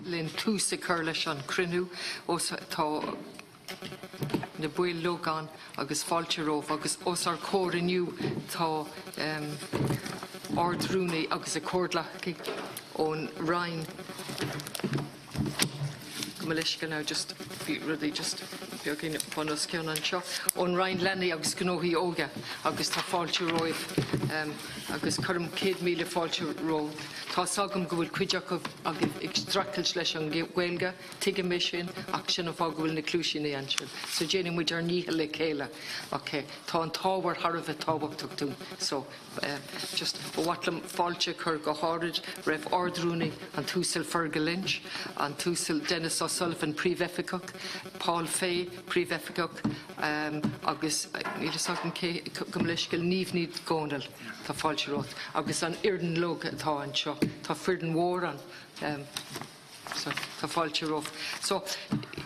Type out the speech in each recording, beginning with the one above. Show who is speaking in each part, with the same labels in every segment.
Speaker 1: linn túsa curlish an crinú tá na buil logan agus falteróf agus os ar cór iniu tá ardrúnaí agus a cordlachaí ón Ryan Malishka now just really just beagin bonus ceann an seo ón Ryan Lenny agus gnóthaí óga agus tá fáilte roimh agus chum 100 míle fáilte ró. Tá sagam go bhfuil cuideach agus extractailt leis an Gaelga tuige mission ach sin fá go bhfuil na clúisina ansin. So déanaan muid ar níthe le chéile. Okay, tá an tábhar Harbh tábhachtach dún. So just bhhatlam fáilte chur go hárid raibh ardrúnaí an túsil Fergus Lynch an túsil Dennis O'Sullivan príomheficach, Paul Fay príomheficach agus níl sagam go leiscail níomhníd gónal tá fáilte rót agus an Irden Log atá an seo. Tá firden mór an tá fáilte róh. So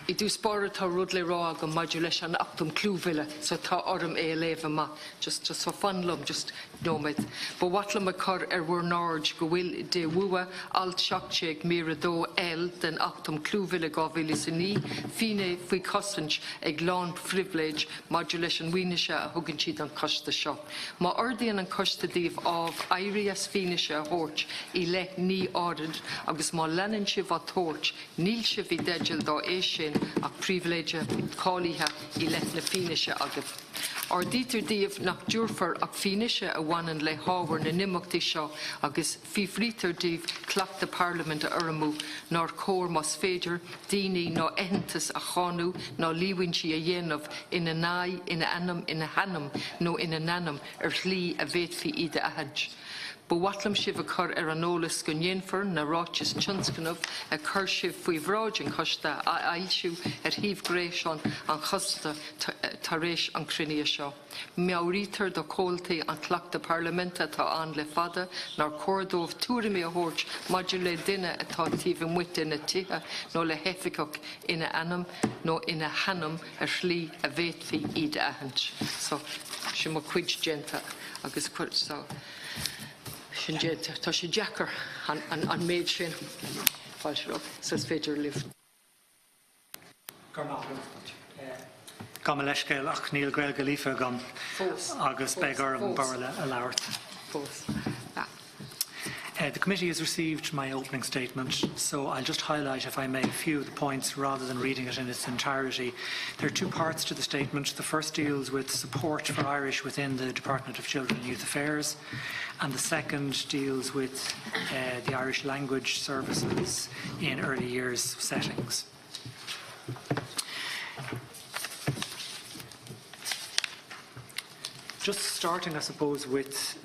Speaker 1: I dú spáir tá rud le rá go maidiú leis an achtam clúmhile so tá orm é léh ma just so fanlum just nóid. Ba watlam a chur bhór náid go bhfuil de bhua alt seachtéag mí dó den achtam clúmhile gáhhuiile san ní fine faoi cosint ag lán privilege maidiú leis an mhuineise a thugann siad an costa seo. Má ordaíonn an costa díobh ábh Aindrias Moynihan a thabhairt I le ní áirid agus má leanann sibh a thabhairt níl sibh I deideal dá é sin ach príomhléide cáilithe I le na fíneise agah. Ar dítar díobh nach dúrfar ach fíneise a bhaineann le hábhar na nimachtaí seo agus fíomhrítar díobh cleachta Parliament a ormú nar cór más féidir daoine nó aitheantas a cháú ná líhaintí a dhéanamh ina náid, ina anam, ina hanam nó ina nanam ar slí a bhéadfaí iad a ahaid. Ba watlam sibh a chur ar an ólas go ndéanfar na ráiteas tionscanmh a chur sibh faoi bhráid an costa a ailsiú ar thaobh gréiseán an chosta tar éis an cruinne seo. Meabhrítar do cóiltaí an cleachta Parliamenta tá an le fada nar cordómh túraimí a thabhairt maidiú le duine atá tíomh muit ina tithe nó le heficach ina anam nó ina hanam ar slí a bhéadfaí iad a ahaint. So sin mo cuid genta agus cuid so. Tá sé Jackar an méid sin fáilte sas féidir lift.
Speaker 2: Gam leiscéil ach níl Gael go lífa gam agus begar an barla a labhairt. The committee has received my opening statement, so I'll just highlight, if I may, a few of the points rather than reading it in its entirety. There are two parts to the statement. The first deals with support for Irish within the Department of Children and Youth Affairs, and the second deals with the Irish language services in early years settings. Just starting, I suppose, with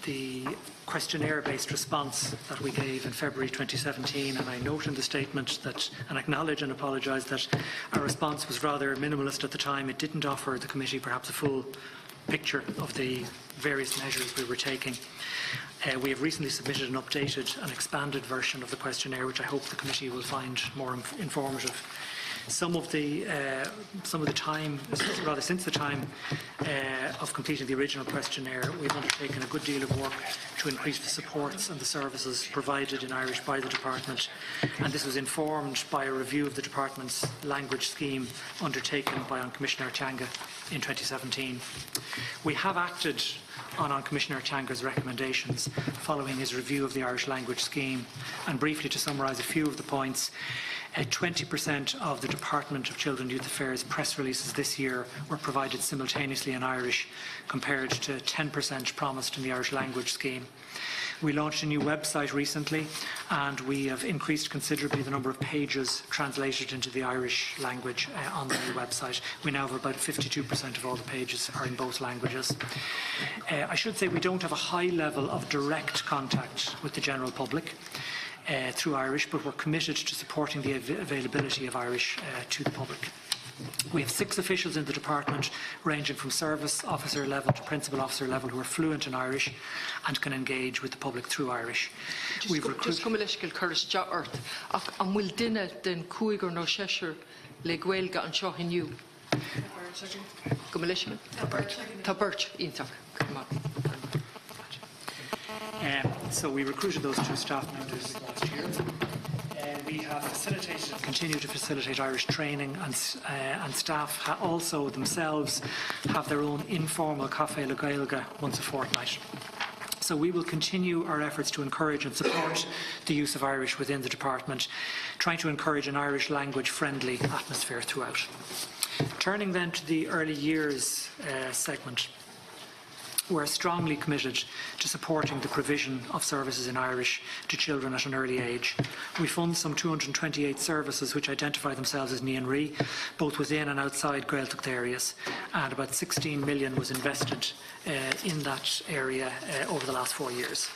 Speaker 2: the questionnaire-based response that we gave in February 2017, and I note in the statement that, and acknowledge and apologise that our response was rather minimalist at the time. It didn't offer the committee perhaps a full picture of the various measures we were taking. We have recently submitted an updated and expanded version of the questionnaire, which I hope the committee will find more informative. Some of the time, rather since the time of completing the original questionnaire, we've undertaken a good deal of work to increase the supports and the services provided in Irish by the Department, and this was informed by a review of the Department's language scheme undertaken by Commissioner Changa in 2017. We have acted on Commissioner Changa's recommendations following his review of the Irish language scheme, and briefly to summarise a few of the points. 20% of the Department of Children and Youth Affairs press releases this year were provided simultaneously in Irish, compared to 10% promised in the Irish language scheme. We launched a new website recently, and we have increased considerably the number of pages translated into the Irish language on the new website. We now have about 52% of all the pages are in both languages. I should say we don't have a high level of direct contact with the general public through Irish, but we're committed to supporting the availability of Irish to the public. We have 6 officials in the department, ranging from service officer level to principal officer level, who are fluent in Irish and can engage with the public through Irish. We've recruited. So we recruited those 2 staff members last year. we have facilitated and continue to facilitate Irish training, and staff also themselves have their own informal Café le Gaelga once a fortnight. So we will continue our efforts to encourage and support the use of Irish within the department, trying to encourage an Irish language friendly atmosphere throughout. Turning then to the early years segment. We're strongly committed to supporting the provision of services in Irish to children at an early age. We fund some 228 services which identify themselves as Ní-an-rí, both within and outside Gaeltacht areas, and about 16 million was invested in that area over the last 4 years.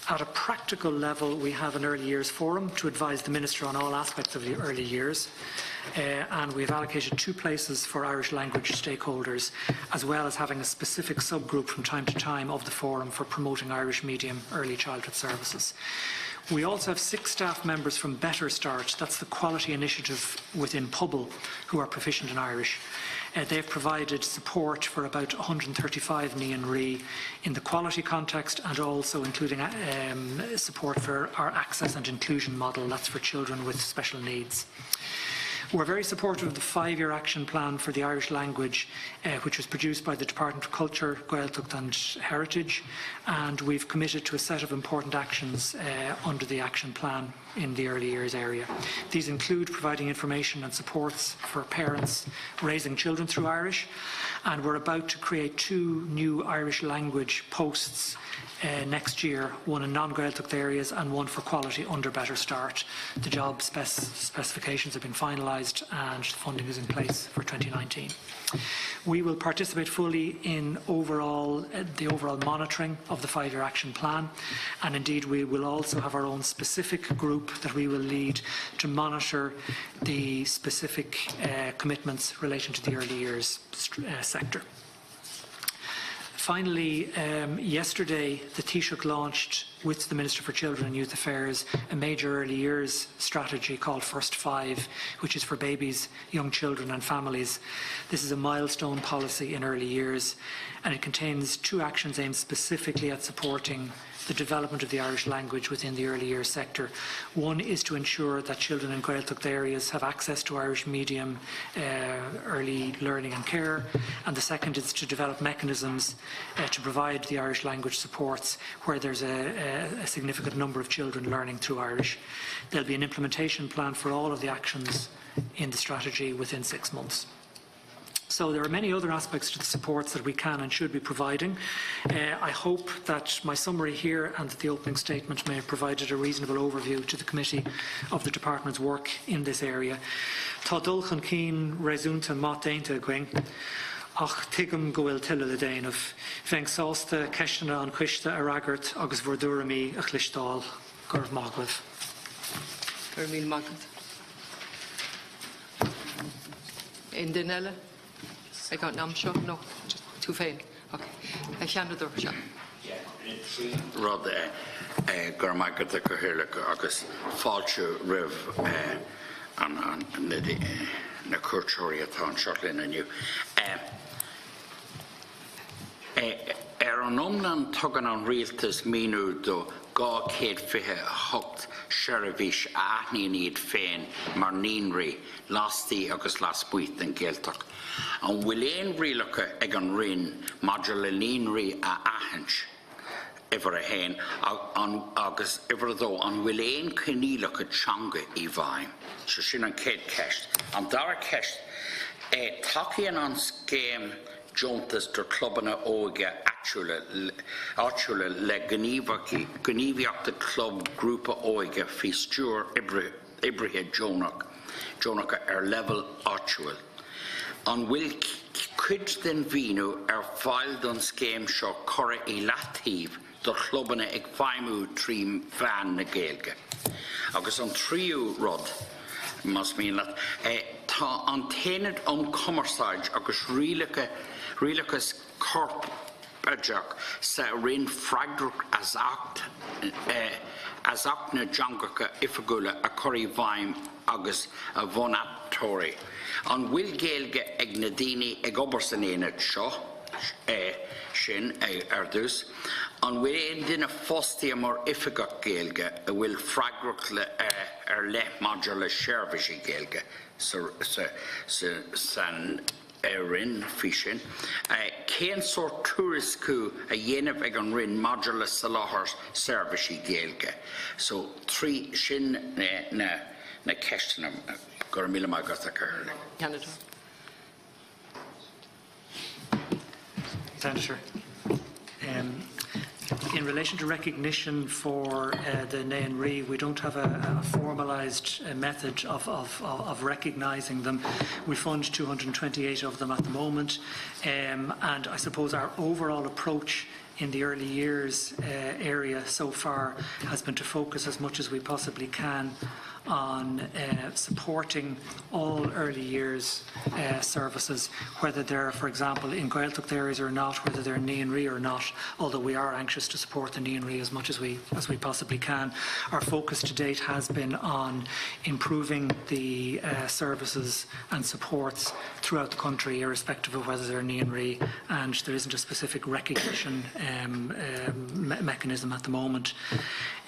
Speaker 2: At a practical level, we have an early years forum to advise the Minister on all aspects of the early years. And we have allocated 2 places for Irish language stakeholders, as well as having a specific subgroup from time to time of the forum for promoting Irish medium early childhood services. We also have 6 staff members from Better Start, that's the quality initiative within Pobble, who are proficient in Irish. They've provided support for about 135 Ní-an-rí in the quality context, and also including support for our access and inclusion model, that's for children with special needs. We're very supportive of the 5-year action plan for the Irish language, which was produced by the Department of Culture, Gaeltacht and Heritage, and we've committed to a set of important actions under the action plan in the early years area. These include providing information and supports for parents raising children through Irish, and we're about to create 2 new Irish language posts next year, one in non-Gaeltacht areas and one for quality under Better Start. The job specifications have been finalised and funding is in place for 2019. We will participate fully in the overall monitoring of the 5-year action plan, and indeed we will also have our own specific group that we will lead to monitor the specific commitments relating to the early years sector. Finally, yesterday the Taoiseach launched with the Minister for Children and Youth Affairs a major early years strategy called First 5, which is for babies, young children and families. This is a milestone policy in early years, and it contains 2 actions aimed specifically at supporting the development of the Irish language within the early years sector. One is to ensure that children in Gaeltacht areas have access to Irish medium early learning and care, and the second is to develop mechanisms to provide the Irish language supports where there's a significant number of children learning through Irish. There'll be an implementation plan for all of the actions in the strategy within 6 months. So there are many other aspects to the supports that we can and should be providing. I hope that my summary here and the opening statement may have provided a reasonable overview to the committee of the department's work in this area. Tá dulchan cín réasúnta má déanta going, ach tuigim go bhfuil tuile le déanamh. Bheadh sásta ceistena an cuiste a ragart agus bhur dúramí a chlistáil gur máglah.
Speaker 1: Gur míl magad. In Dinella? I got Namshaw? No, just too faint. Okay. I can't do it.
Speaker 3: Rod Gormagat the Cohirlic August Falchu Riv and the Kurchoria Town Shotlin and you. Aeronomnan Togan on Realtas Minu do Gaw Kate Fihe Hocht Sherivish Ahni Need Fain Marninri last the August last week in Gaeltacht. And William Reloka Egan Rin Modulalin Re a Ahench ever a hen on August ever though on William Keniloka Changa Evine. So she and Kate Kesh and Dara Kesh Takian on Scam Jontas to Clubana Oga actually le Gniviak the club group Oiga Fistur Ibrahim Jonaka level actual. On will could then vino filed on scam show corre elative the clubana ag faimu trim fan na Gaelga. Agus on trio rod must mean that ta antened on commerceage agus rilacus corp bajak sa rin fragdruk as act na jangaka ifagula a corri vime agus a vonatori. On will Gaelga Egnadini Egoberson in it shaw shin erdus An bhfuil duine fóstaí mar ifigach Gaeilge a bhfuil freagrach le modular service Gaeilge san rin fisin. Cén sort tourist cú a dhéanamh ag an rin modular sa láthar service Gaeilge. So trí sin na ceistena gur míle mágat a chuirla.
Speaker 1: Canada.
Speaker 2: Senator. In relation to recognition for the Nain-Rí, we don't have a formalised method of recognising them. We fund 228 of them at the moment, and I suppose our overall approach in the early years area so far has been to focus as much as we possibly can on supporting all early years services, whether they're, for example, in Gaeltacht areas or not, whether they're Nain-Rí or not, although we are anxious to support the Nain-Rí as much as we possibly can. Our focus to date has been on improving the services and supports throughout the country, irrespective of whether they're Nain-Rí, and there isn't a specific recognition mechanism at the moment.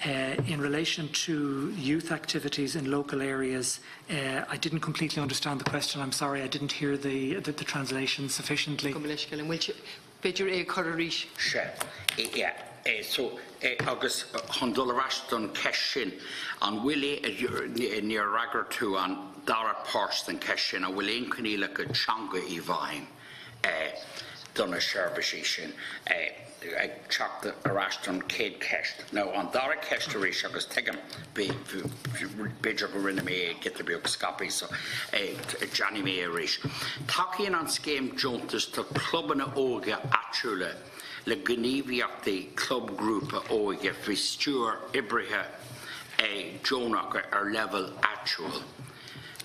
Speaker 2: In relation to youth activities in local areas, I didn't completely understand the question. I'm sorry, I didn't hear the translation sufficiently.
Speaker 3: So, agus Hondularaston Keshin, and Willie near Ragger to and Dara Parston Keshin, and Willie Incanila Changa Ivine, done a service. I chopped the Arashton Kid Kest. Now, on Dara Kesterish, I was taking Bidger Riname, get the book Scoppy, so Johnny Mayrish. Talking on Scheme Juntas to Club and Olga Achula, Le Gneviak, the club group Olga, Vistur, Ibriha, Jonah, or level actual.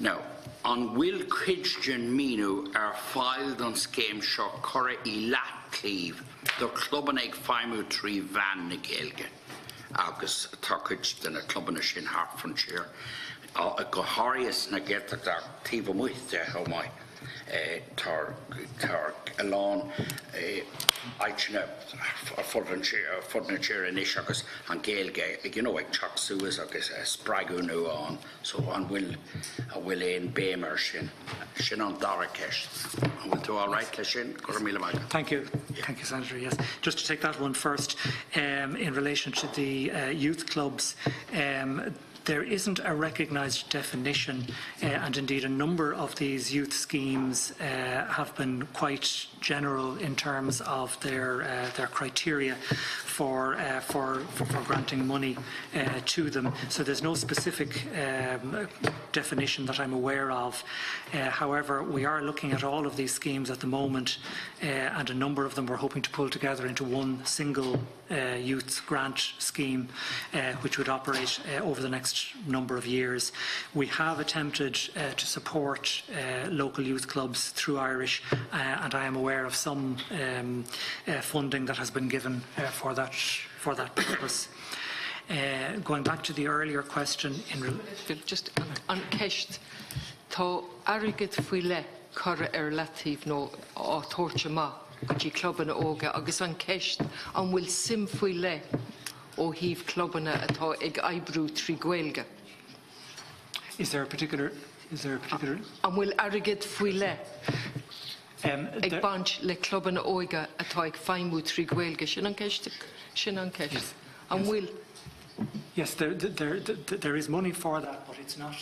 Speaker 3: Now, on Will Christian Minu are filed on Scheme Shot Cora Elat Cleave. The club and egg 503 van na Gaeilge agus tuckage than a club and a shin Hertfordshire. Go Harius na Gaeltacht Tiva Muith how my tar along Aichna Fordnachire and Ishagus and Gaeilge, you know, like Chuck Suez, agus Spragu nu on, so on will in Bamer shin on Darakesh. We'll do all right, Leshin.
Speaker 2: Thank you. Thank you, Senator. Yes. Just to take that one first, in relation to the youth clubs, there isn't a recognised definition, and indeed a number of these youth schemes have been quite general in terms of their criteria for granting money to them. So there's no specific definition that I'm aware of. However, we are looking at all of these schemes at the moment, and a number of them we're hoping to pull together into one single youth grant scheme, which would operate over the next number of years. We have attempted to support local youth clubs through Irish, and I am aware of some funding that has been given for that purpose. Going back to the earlier question,
Speaker 1: just on Kesht, tá arigid fuile cara latív no á torcha ma go club an óga agus an Kesht an will sim fuile ó hív clubana atá ag Aibbrú trí Gaeilge.
Speaker 2: Is there a particular?
Speaker 1: An will arigid fuile ag bant le clubana óga atá ag Faimú trí Gaeilge sin an Kesht an will.
Speaker 2: Yes, there is money for that, but it's not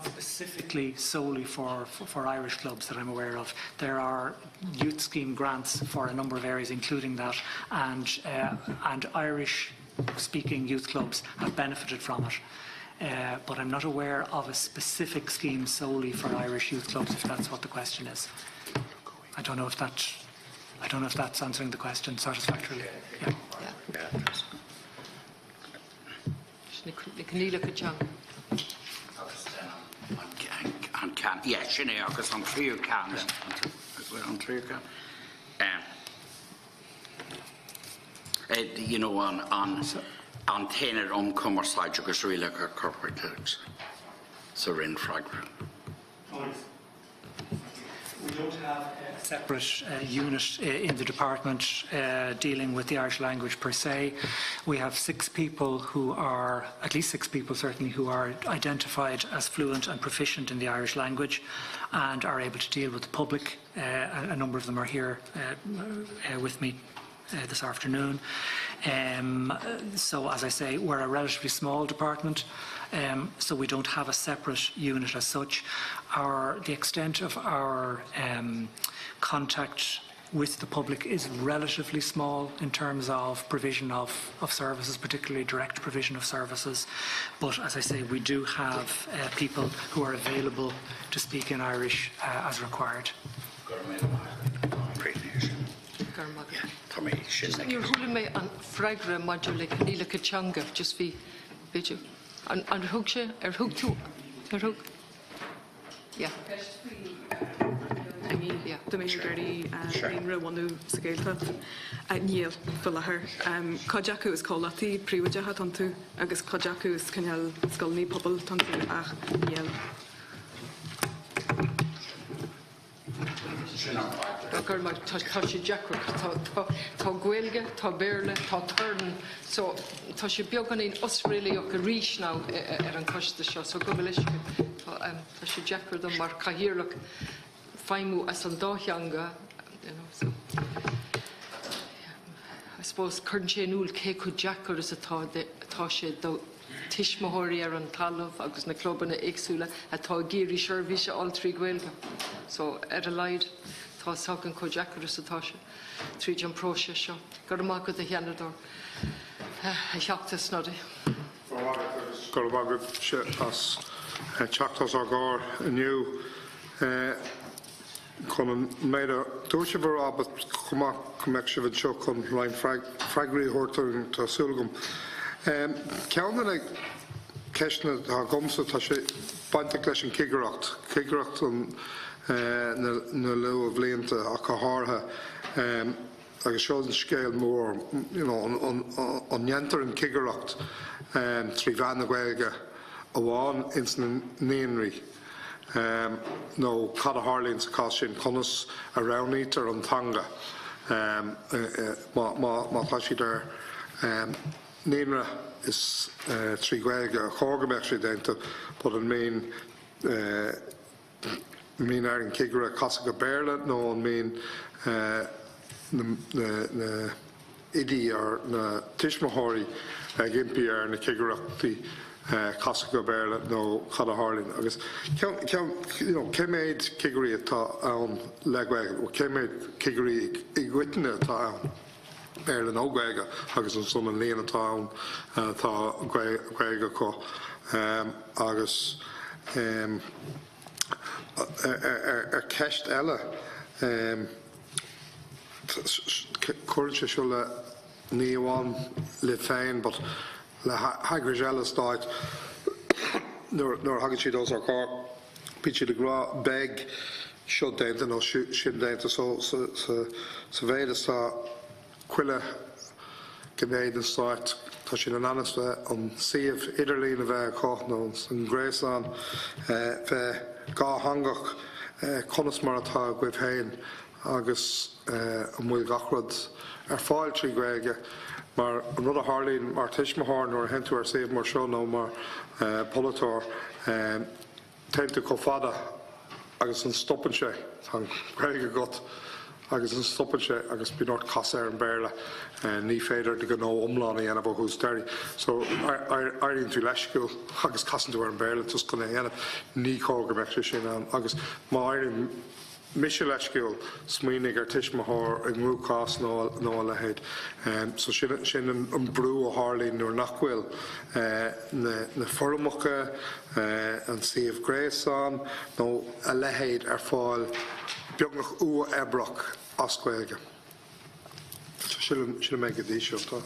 Speaker 2: specifically solely for Irish clubs that I'm aware of. There are youth scheme grants for a number of areas, including that, and Irish-speaking youth clubs have benefited from it. But I'm not aware of a specific scheme solely for Irish youth clubs, if that's what the question is. I don't know if that's answering the question satisfactorily. Yeah.
Speaker 3: Yeah, Sinead, because I'm sure you can. You know, on tenor omcommer side, because really like a corporate tax. So in fragment.
Speaker 2: We don't have a separate unit in the department dealing with the Irish language per se. We have 6 people who are, at least 6 people certainly, who are identified as fluent and proficient in the Irish language and are able to deal with the public. A number of them are here with me this afternoon. So, as I say, we're a relatively small department, so we don't have a separate unit as such. The extent of our contact with the public is relatively small in terms of provision of services, particularly direct provision of services. But, as I say, we do have people who are available to speak in Irish as required.
Speaker 1: You're holding me on fragra module Nila Kachanga, just be video. And Hookshe, Hook too. Hook. Yeah. Yeah.
Speaker 4: The main dirty Aindrias Moynihan sa Gaeltacht Níl Gallagher. Cojacu is called Lati, Príomhaide tantu, agus Cojacu is Connell Scully Pobble tantu ach Níl.
Speaker 1: Gur mar tá sé Jackar tá Gaeilge, tá Béarla, tá Turn, so tá sé beagán in Australia go ríis ná an coiste seo, so go bhfuil tá sé Jackar do mar cahiarlach feimú as an dátheanga, so I suppose chun sé núl cé chu Jackar is atá sé do Tishmahori ar an talamh agus na clubanna éagsúla atá géirí seirbhíse all trí Gaeilge, so a leid tá sagan có Jackar is atá sé trí an próise seo. Gur amach go a cheanador a Oireachtas nadi.
Speaker 5: Gur amach sé as teachtas ar gár aniu chun méid a dúirse bhar but chumach cumeic se bhid seo chun lein freigraí thuirtear tásúlagam. Ceanna ag ceisna tá gomsa tá sé bainte leis an Cigeacht na leo bblianta a cháthartha agus seo an scéal mór an neantar an Cigeacht trí bhean na Gaeilge a bháin ins na Níonraí nó cad a Harlíonn sa cá sin conas a roghnítar an tanga má tá siad ar Níonra is trí Gaeilge a chágameach sé déanta, but an mean ar an Cigeacht Casacha Béarla nó an mean na idí ar na Tishmahori ag impi ar na Cigeachtaí Casacha Béarla nó Cad a Harlíonn. Agus céiméid Cigearí atá ann le Gaeilge, céiméid Cigearí i gcuiteanna atá ann Béarla nó Gaeilge agus an son an líon atá ann tá Gaeilge có agus ceist eile chuireann sé seo le ní amháin le féin, but le hagrais eile stáit nuair hagann siad os ar cá bíonn siad ag rá beg seo déanta nó sin déanta sa bhéad is tá cuile gnéad an stáit tá sin an anas bheith an siomh idirlín a bheith cá nó an gréasán bheith gá hangach conas mar atá goibh féin agus an bhfuil gachrad ar fáil trí Gaeilge mar an rud a Harlíonn mar Tishmahor nó henú ar siomh mar seo nó mar polatóir teanta có fada agus an stoppan sé tá Gaeilge got agus an stoppan sé agus bí ort cas ar an Béarla ní féidir de go nó omlána dhéanamh ó hús deirí. So airíonn tú leisciúil agus casan tú ar an Béarla tus gona dhéanamh ní cógameach sé sin an agus má airíonn mise leisciúil smaoinnig ar Tishmahor ag ngúcás nó a lehéid. So sin an brú a Harlíonn nuair nach bhfuil na formacha an siomh gréasán nó a lehéid ar fáil beagnach ebrach as Gaeilge. Sin mé go dtí seo tá.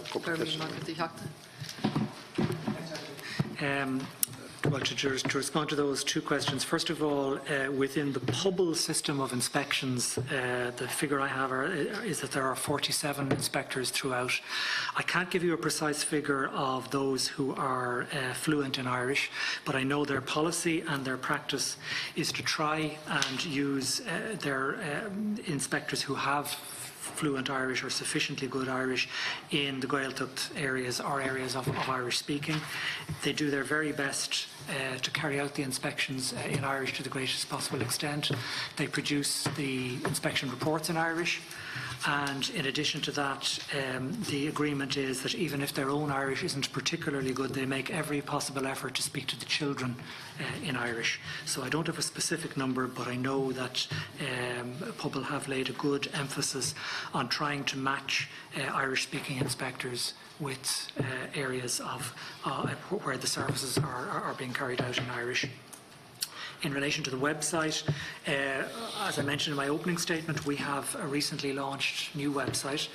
Speaker 2: Well, to respond to those two questions, first of all, within the Pobble system of inspections, the figure I have is that there are 47 inspectors throughout. I can't give you a precise figure of those who are fluent in Irish, but I know their policy and their practice is to try and use their inspectors who have fluent Irish or sufficiently good Irish in the Gaeltacht areas or areas of Irish speaking. They do their very best to carry out the inspections in Irish to the greatest possible extent. They produce the inspection reports in Irish, and in addition to that, the agreement is that even if their own Irish isn't particularly good, they make every possible effort to speak to the children in Irish. So I don't have a specific number, but I know that Pobble have laid a good emphasis on trying to match Irish-speaking inspectors with areas of where the services are being carried out in Irish. In relation to the website, as I mentioned in my opening statement, we have a recently launched new website,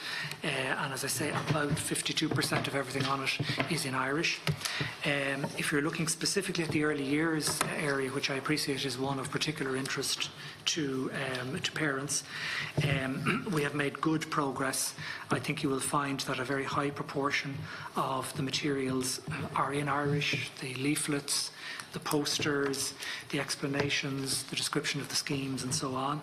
Speaker 2: and as I say, about 52% of everything on it is in Irish. If you're looking specifically at the early years area, which I appreciate is one of particular interest to parents, we have made good progress. I think you will find that a very high proportion of the materials are in Irish, the leaflets, the posters, the explanations, the description of the schemes and so on.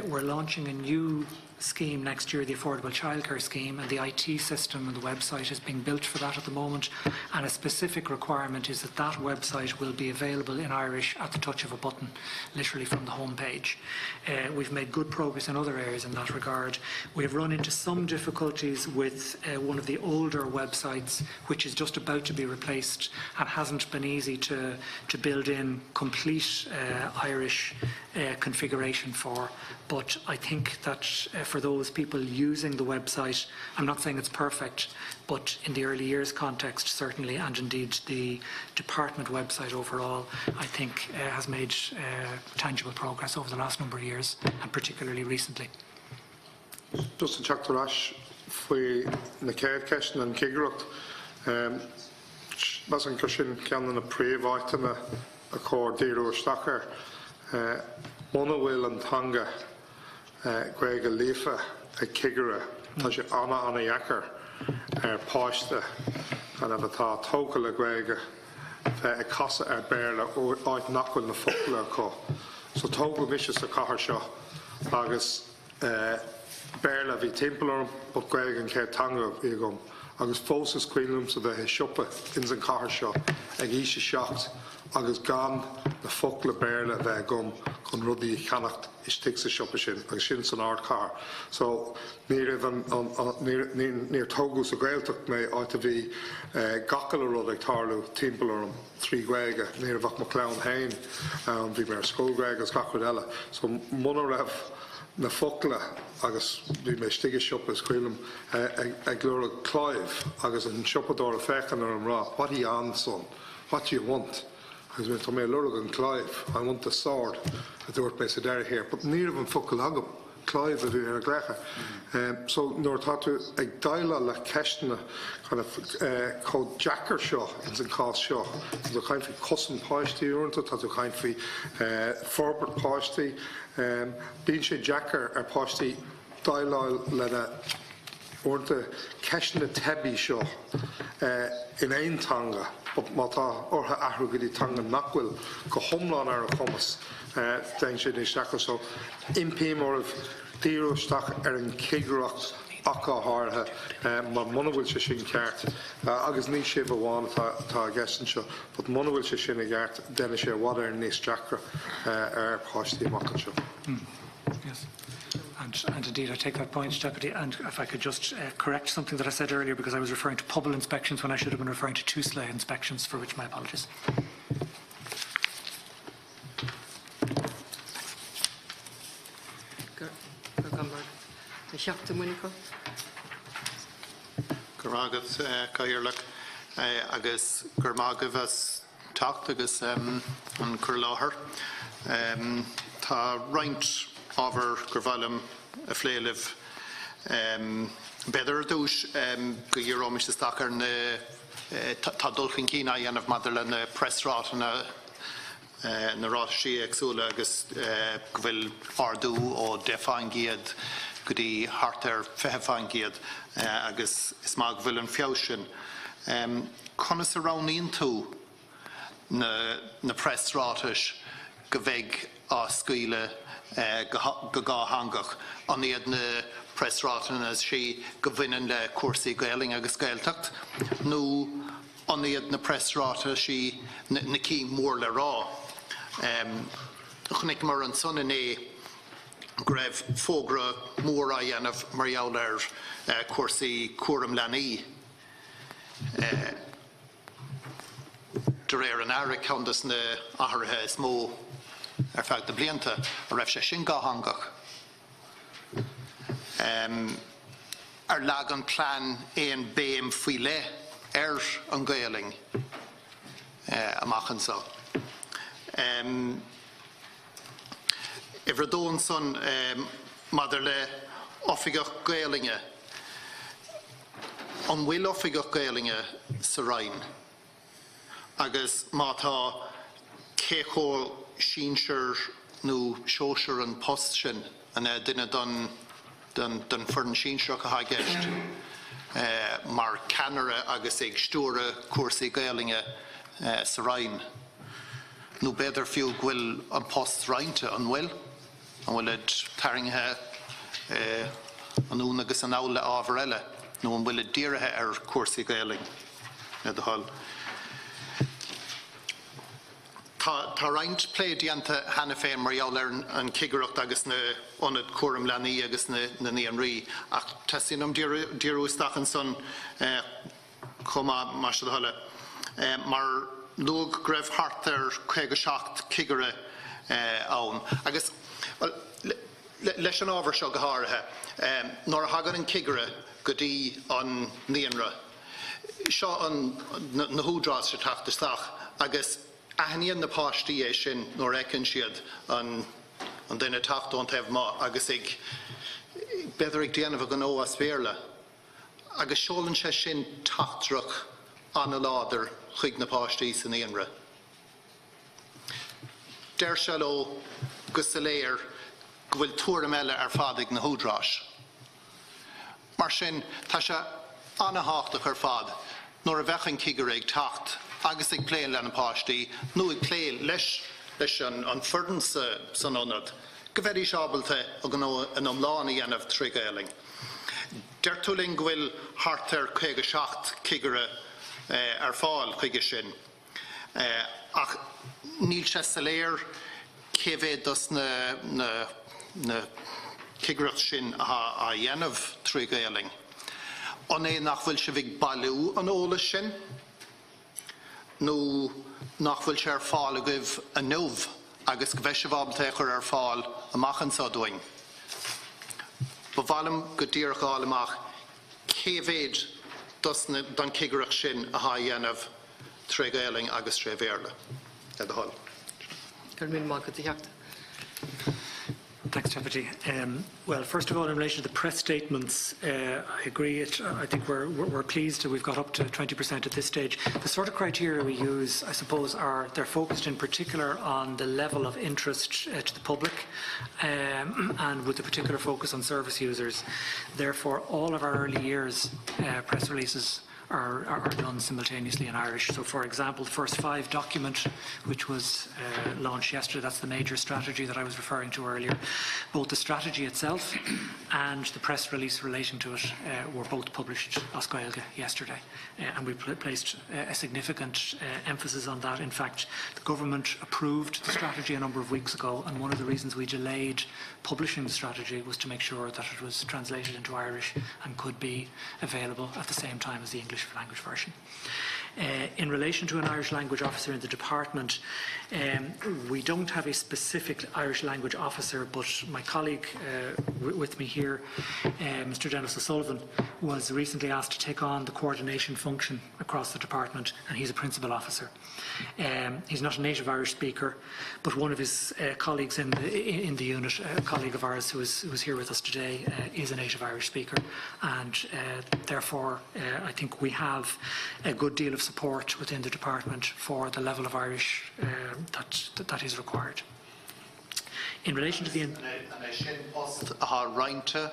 Speaker 2: We're launching a new scheme next year, the Affordable Childcare Scheme, and the IT system and the website is being built for that at the moment, and a specific requirement is that that website will be available in Irish at the touch of a button, literally from the home page. We've made good progress in other areas in that regard. We've run into some difficulties with one of the older websites, which is just about to be replaced and hasn't been easy to build in complete Irish configuration for. But I think that for those people using the website, I'm not saying it's perfect, but in the early years context certainly, and indeed the department website overall, I think has made tangible progress over the last number of years, and particularly recently.
Speaker 5: Just to check the rash, for the Gaeltacht and Kigracht, wasn't Christian Cannon a pre-vitam a core Dero Stacker, Monowil and Tonga, Greg Lefa, a Kigara, Tasha Anna Yacker, Pasta, and a Tokel a Greg, a Casa a Berla, or I'd knock on the Fokla co. So Tokel vicious a Caharshaw, August Berla v Temple, but Greg and Kertanga Vigum. Agus fósas cuilum so the shoppa in the Caharshaw, a Gisha shocked, agus gan the Fokla Berla the gum, con Ruddy Connacht, is takes a shoppa shin, agus shin's an art car. So near near Togus a Gaeltacht may ought to be Gakala Ruddy Tarlu, Timpelorum, 3 Grega, near Vach McClown Hain, and Viber Skull Gregas Gakradella. So Monorev. Na Fokla agus vi me stige shoppers cuilum a glora Clive agus an shoppador fechan or ra. What he on son? What do you want? Agus went to me Lurgan Clive. I want the sword. I thought based there here, but near of him Fokla Clive of a Grecha. So nor tatu a diala la kestna kind of called Jacker Shaw in the cost Shaw. The kind of custom pasty or tatu kind of forward pasty. Bíse Jacker ar páistí dailá lena orta ceisna tebi seo in Aintanga, but mata ortha ahrugadi tanga nachwil go homlan ar a chomas den sin is Jacker so impim or of Dero Stach ar an Kigracht Aka Harha mar monowil se sin ceart agus ní sé bháin tá gesan seo, but monowil se sin a ceart denna sé wad ar níos Jacker ar páistí macan seo.
Speaker 2: Yes. And indeed, I take that point, Deputy. And if I could just correct something that I said earlier, because I was referring to Pobble inspections when I should have been referring to Tusla inspections, for which my apologies.
Speaker 6: Gurmagat Kairlak agus Gurmagavas Tacht agus an Kurlaher. Tá Reint over Gurvalum a Fléliv Better Douche Guillermo Stacker tá dulchan cína dhéanamh maidir le na pressráit na rá sí agsúla agus go bhfuil ardú ó 10 giad go dtí thart ar 5 giad agus is má go bhfuil an fiabh sin. Conas a ránaíonn tú na pressráitis go bheith á scaoile go gá hangach an iad na pressráitin as sí go bhaineann le cuasaí Gaeling agus Gaeltacht nó an iad na pressráita sí na cí mór le rá. Chnig mar an son é go raibh fógra mór a dhéanamh mar gheall ar cuasaí cuaram leanaí. De réir an airc chundas na áthirthe is mó ar feadh de blianta a raibh sé sin gá hangach. Ar leag an plán éon béim faoi le ar an Gaeling amachchan sa. Ifir dóin son maidir le oifigach Gaelinge, an bhfuil oifigach Gaelinge sa Rhein, agus má tá céchóil sínsir nó seoisir an post sin an duine don foran sínsreach a hagéist mar canara agus ag stúra cuasaí Gaelinge sa Rhein. Nó beidir fiú bhfuil an post Rheinte an bhfuil tairngthe an ún agus an ála ábhar eile nó an bhfuil díirithe ar cuasaí Gaeling na do hall. Tá roinnt plé dianta hena féin mar gheall ar an cigareacht agus na onad cuaram leanaí agus na níonraí ach tá sin am díreú stachan son chuma mar se thoile mar lúg greibh hart ar 57 cigare ann agus leis an ábhar seo go háirithe nóair a hagan an cigare go dtí an níonra seo an na húdrás se taachtasteach agus aithníonn na páistí é sin nóair ecann siad an duine tachtón taobh má agus ag beidir ag déanamh go nó a spéirle agus seolann sé sin tachtrach an a láidir chuig na páistí san éonra. Deir se ó go sa léir go bhfuil túram eile ar fad ag na húdrás. Mar sin tá se anna háchtach ar fad nóair a bheachan cigare ag tacht agus ag pléil le an páistí nó ag pléil leis an fordan san onad go bhfuirí seábalta a go nó an omláin a dhéanamh trí Gaeling. Deir túling go bhfuil hart ar 57 cigare ar fáil chuige sin ach níl sé sa léir cévé dus na cigareacht sin a dhéanamh trí Gaeling. An é nach bhfuil se bhíh bailú an ólas sin nó nach bhfuil sé ar fáil a goibh a nuamh agus go bheith se bhábalta chur ar fáil amachchan sa dúin. Ba bhailm go dtíorcháil amach cévéad dus don cigareacht sin a dhéanamh trí Gaeling agus trí bhéarla. At the hall.
Speaker 2: Thanks, Deputy. Well, first of all, in relation to the press statements, I agree. I think we're pleased that we've got up to 20% at this stage. The sort of criteria we use, I suppose, they're focused in particular on the level of interest to the public and with a particular focus on service users. Therefore, all of our early years press releases are done simultaneously in Irish. So, for example, the first 5 document, which was launched yesterday, that's the major strategy that I was referring to earlier. Both the strategy itself and the press release relating to it were both published as Gaeilge yesterday. And we placed a significant emphasis on that. In fact, the government approved the strategy a number of weeks ago, and one of the reasons we delayed publishing the strategy was to make sure that it was translated into Irish and could be available at the same time as the English language version. In relation to an Irish language officer in the department, we don't have a specific Irish language officer, but my colleague with me here, Mr. Dennis O'Sullivan, was recently asked to take on the coordination function across the department, and he's a principal officer. He's not a native Irish speaker, but one of his colleagues in the unit, a colleague of ours who's here with us today, is a native Irish speaker, and therefore I think we have a good deal of of support within the department for the level of Irish that is required. In relation to the...
Speaker 6: sin post a rointe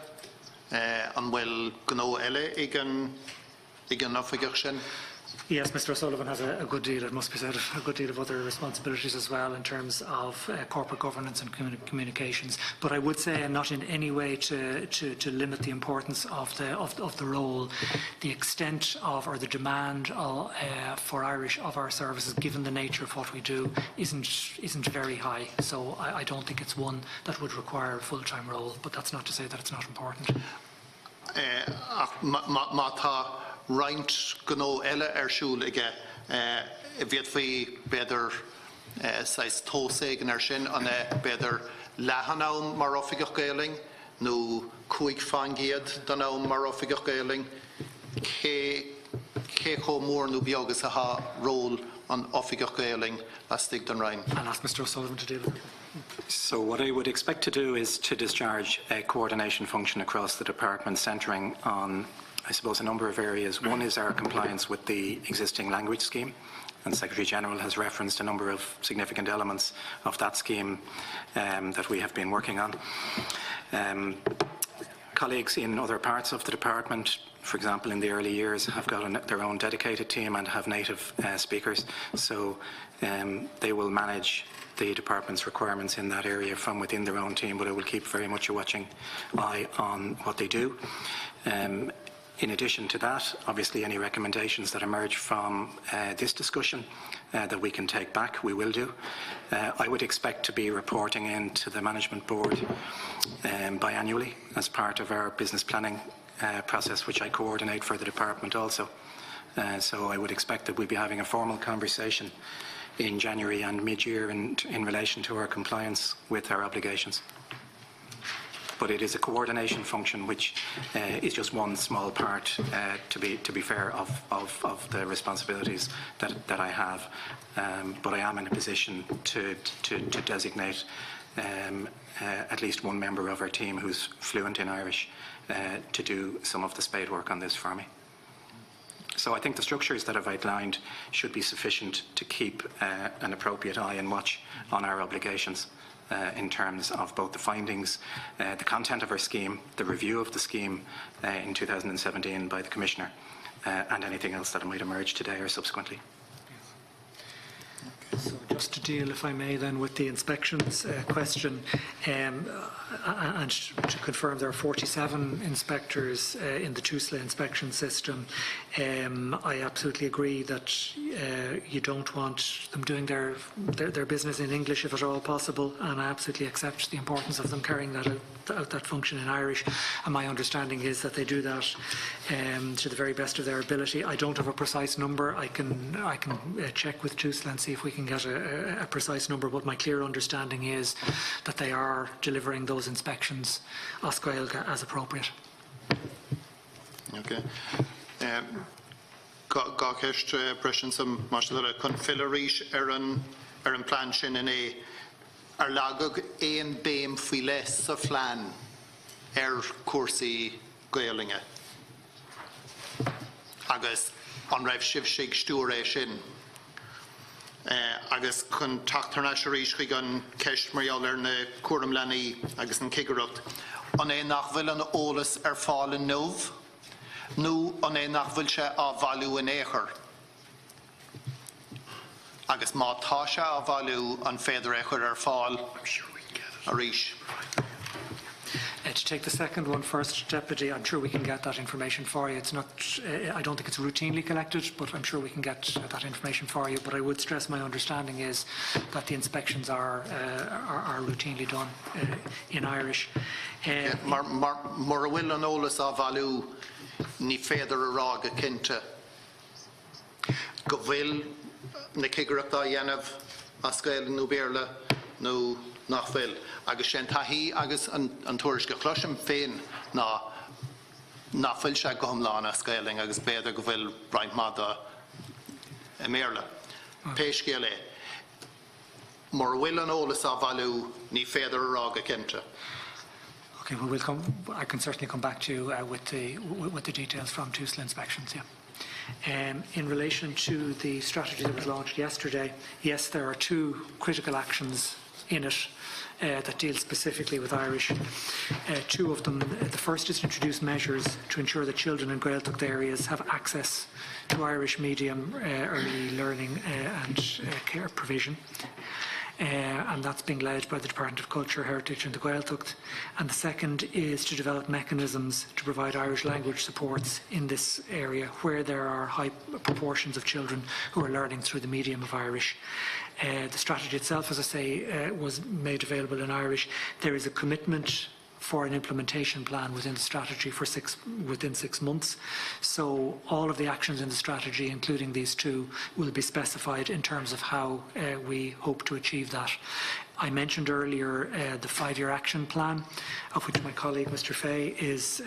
Speaker 6: an bhfuil gnó eile ag an oifigeach sin.
Speaker 2: Yes, Mr. O'Sullivan has a good deal, it must be said, a good deal of other responsibilities as well in terms of corporate governance and communications. But I would say, and not in any way to limit the importance of the role, the extent of or the demand for Irish of our services, given the nature of what we do, isn't very high. So I don't think it's one that would require a full-time role. But that's not to say that it's not important.
Speaker 6: Roint gnó eile siúl ige bhíad faoi beidir sais tósaigh an sin an beidir leathanám mar oifigeach Gaeling nó cúig fangéad don am mar oifigeach Gaeling cé chó mór nó beagas a ha ról an oifigeach Gaeling as stig don Ryan.
Speaker 2: I'll ask Mr. O'Sullivan to deal with it.
Speaker 7: So what I would expect to do is to discharge a coordination function across the department centring on, I suppose, a number of areas. One is our compliance with the existing language scheme, and the Secretary-General has referenced a number of significant elements of that scheme that we have been working on. Colleagues in other parts of the department, for example, in the early years, have got their own dedicated team and have native speakers, so they will manage the department's requirements in that area from within their own team, but I will keep very much a watching eye on what they do. In addition to that, obviously any recommendations that emerge from this discussion that we can take back, we will do. I would expect to be reporting in to the Management Board biannually as part of our business planning process, which I coordinate for the department also. So I would expect that we'll be having a formal conversation in January and mid-year in relation to our compliance with our obligations. But it is a coordination function which is just one small part, to be fair, of the responsibilities that I have. But I am in a position to designate at least one member of our team who's fluent in Irish to do some of the spade work on this for me. So I think the structures that I've outlined should be sufficient to keep an appropriate eye and watch on our obligations in terms of both the findings, the content of our scheme, the review of the scheme in 2017 by the Commissioner, and anything else that might emerge today or subsequently.
Speaker 2: So just to deal, if I may, then with the inspections question, and to confirm there are 47 inspectors in the TUSLA inspection system. I absolutely agree that you don't want them doing their business in English if at all possible, and I absolutely accept the importance of them carrying out that function in Irish, and my understanding is that they do that to the very best of their ability. I don't have a precise number. I can check with TUSLA and see if we can get a precise number, but my clear understanding is that they are delivering those inspections as Gaeltacht as appropriate.
Speaker 6: Okay. Gaeltacht bresin some marshal con fillarísh an plan sin in lagog ein beam files of flan cuasaí Gaelinge. Agus an raibh sibh stúr sin. Agus chun tachtarna ríis chuig an ceist marall na cuaram lenaí agus an Cigareacht. An nach bhfuil an ólas fáil in nómh, nó an nach bhfuil se á bhailiú in éair. Agus má tá se á bhailiú an féidir éair fáil a ríis.
Speaker 2: To take the second one first, Deputy, I'm sure we can get that information for you. It's not, I don't think it's routinely collected, but I'm sure we can get that information for you. But I would stress my understanding is that the inspections are routinely done in Irish.
Speaker 6: Mar bhfuil an ólas á bhailiú ní féidir a rá go cinnte. Go bhfuil na Cigareacht á dhéanamh as Gaeilge nó Béarla nó nach bhfuil. Agus sin taithí agus an tuairis go chluisim féin ná bhfuil se go thomláin as Gaeilge agus b'fhéidir go bhfuil roinnt mad a Béarla. Péis céile. Mar bhfuil an ólas á bhailiú ní féidir a rá go cinnte.
Speaker 2: Okay, well, I can certainly come back to you with the details from TUSLA inspections. Yeah. In relation to the strategy that was launched yesterday, yes, there are 2 critical actions in it that deal specifically with Irish. 2 of them. The first is to introduce measures to ensure that children in Gaeltacht areas have access to Irish medium early learning and care provision. And that's being led by the Department of Culture, Heritage and the Gaeltacht. And the second is to develop mechanisms to provide Irish language supports in this area where there are high proportions of children who are learning through the medium of Irish. The strategy itself, as I say, was made available in Irish. There is a commitment for an implementation plan within the strategy for within 6 months. So all of the actions in the strategy, including these 2, will be specified in terms of how we hope to achieve that. I mentioned earlier the 5-year action plan, of which my colleague Mr Fay is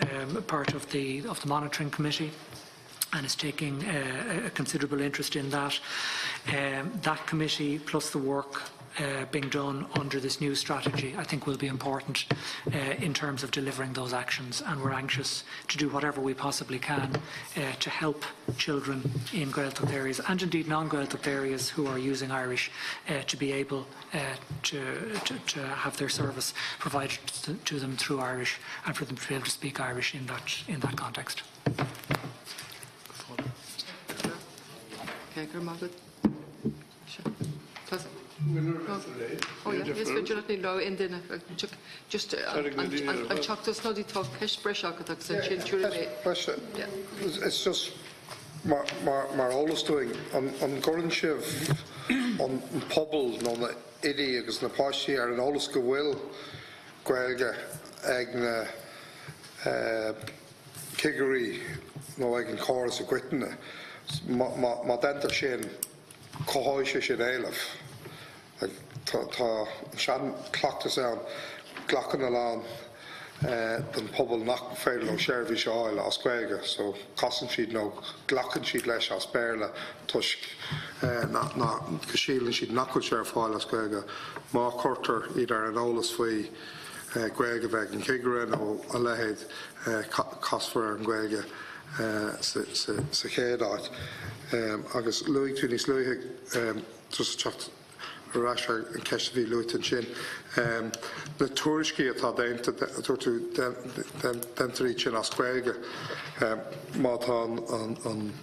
Speaker 2: part of the monitoring committee and is taking a considerable interest in that. That committee plus the work being done under this new strategy, I think will be important in terms of delivering those actions, and we're anxious to do whatever we possibly can to help children in Gaeltacht areas and indeed non-Gaeltacht areas who are using Irish to be able to have their service provided to them through Irish and for them to be able to speak Irish in that context.
Speaker 1: Oh yeah, yes, but you're not in law in the just I'm chucked us not talk cash brush out of
Speaker 5: it's just my oldest doing on Gordon Shiv on Pobble on Idi agus na Pashi and oldest go will Gaelga Agna Kiggery no I can chorus a Griffin ma denter shin cohoisha shin elef tá sean clochtas an glachan alán den pobl nach féile ó seirbhí seáil as Gaeilge, so casan siad nó glachan siad leis as béarla tuisc na cosílann siad nachcuil seirfáil as Gaeilge. Má chuirtar iad ar an eolas faoi Gaeilge bheith an cigre nó a lehéad casfar an Gaeilge sa chéad áit. Agus luigh tú níos luithe just teacht Rasha and Keshvi Luton Chin. The Tourishki at Hadenta to Dentry Chin Asquega, Matan on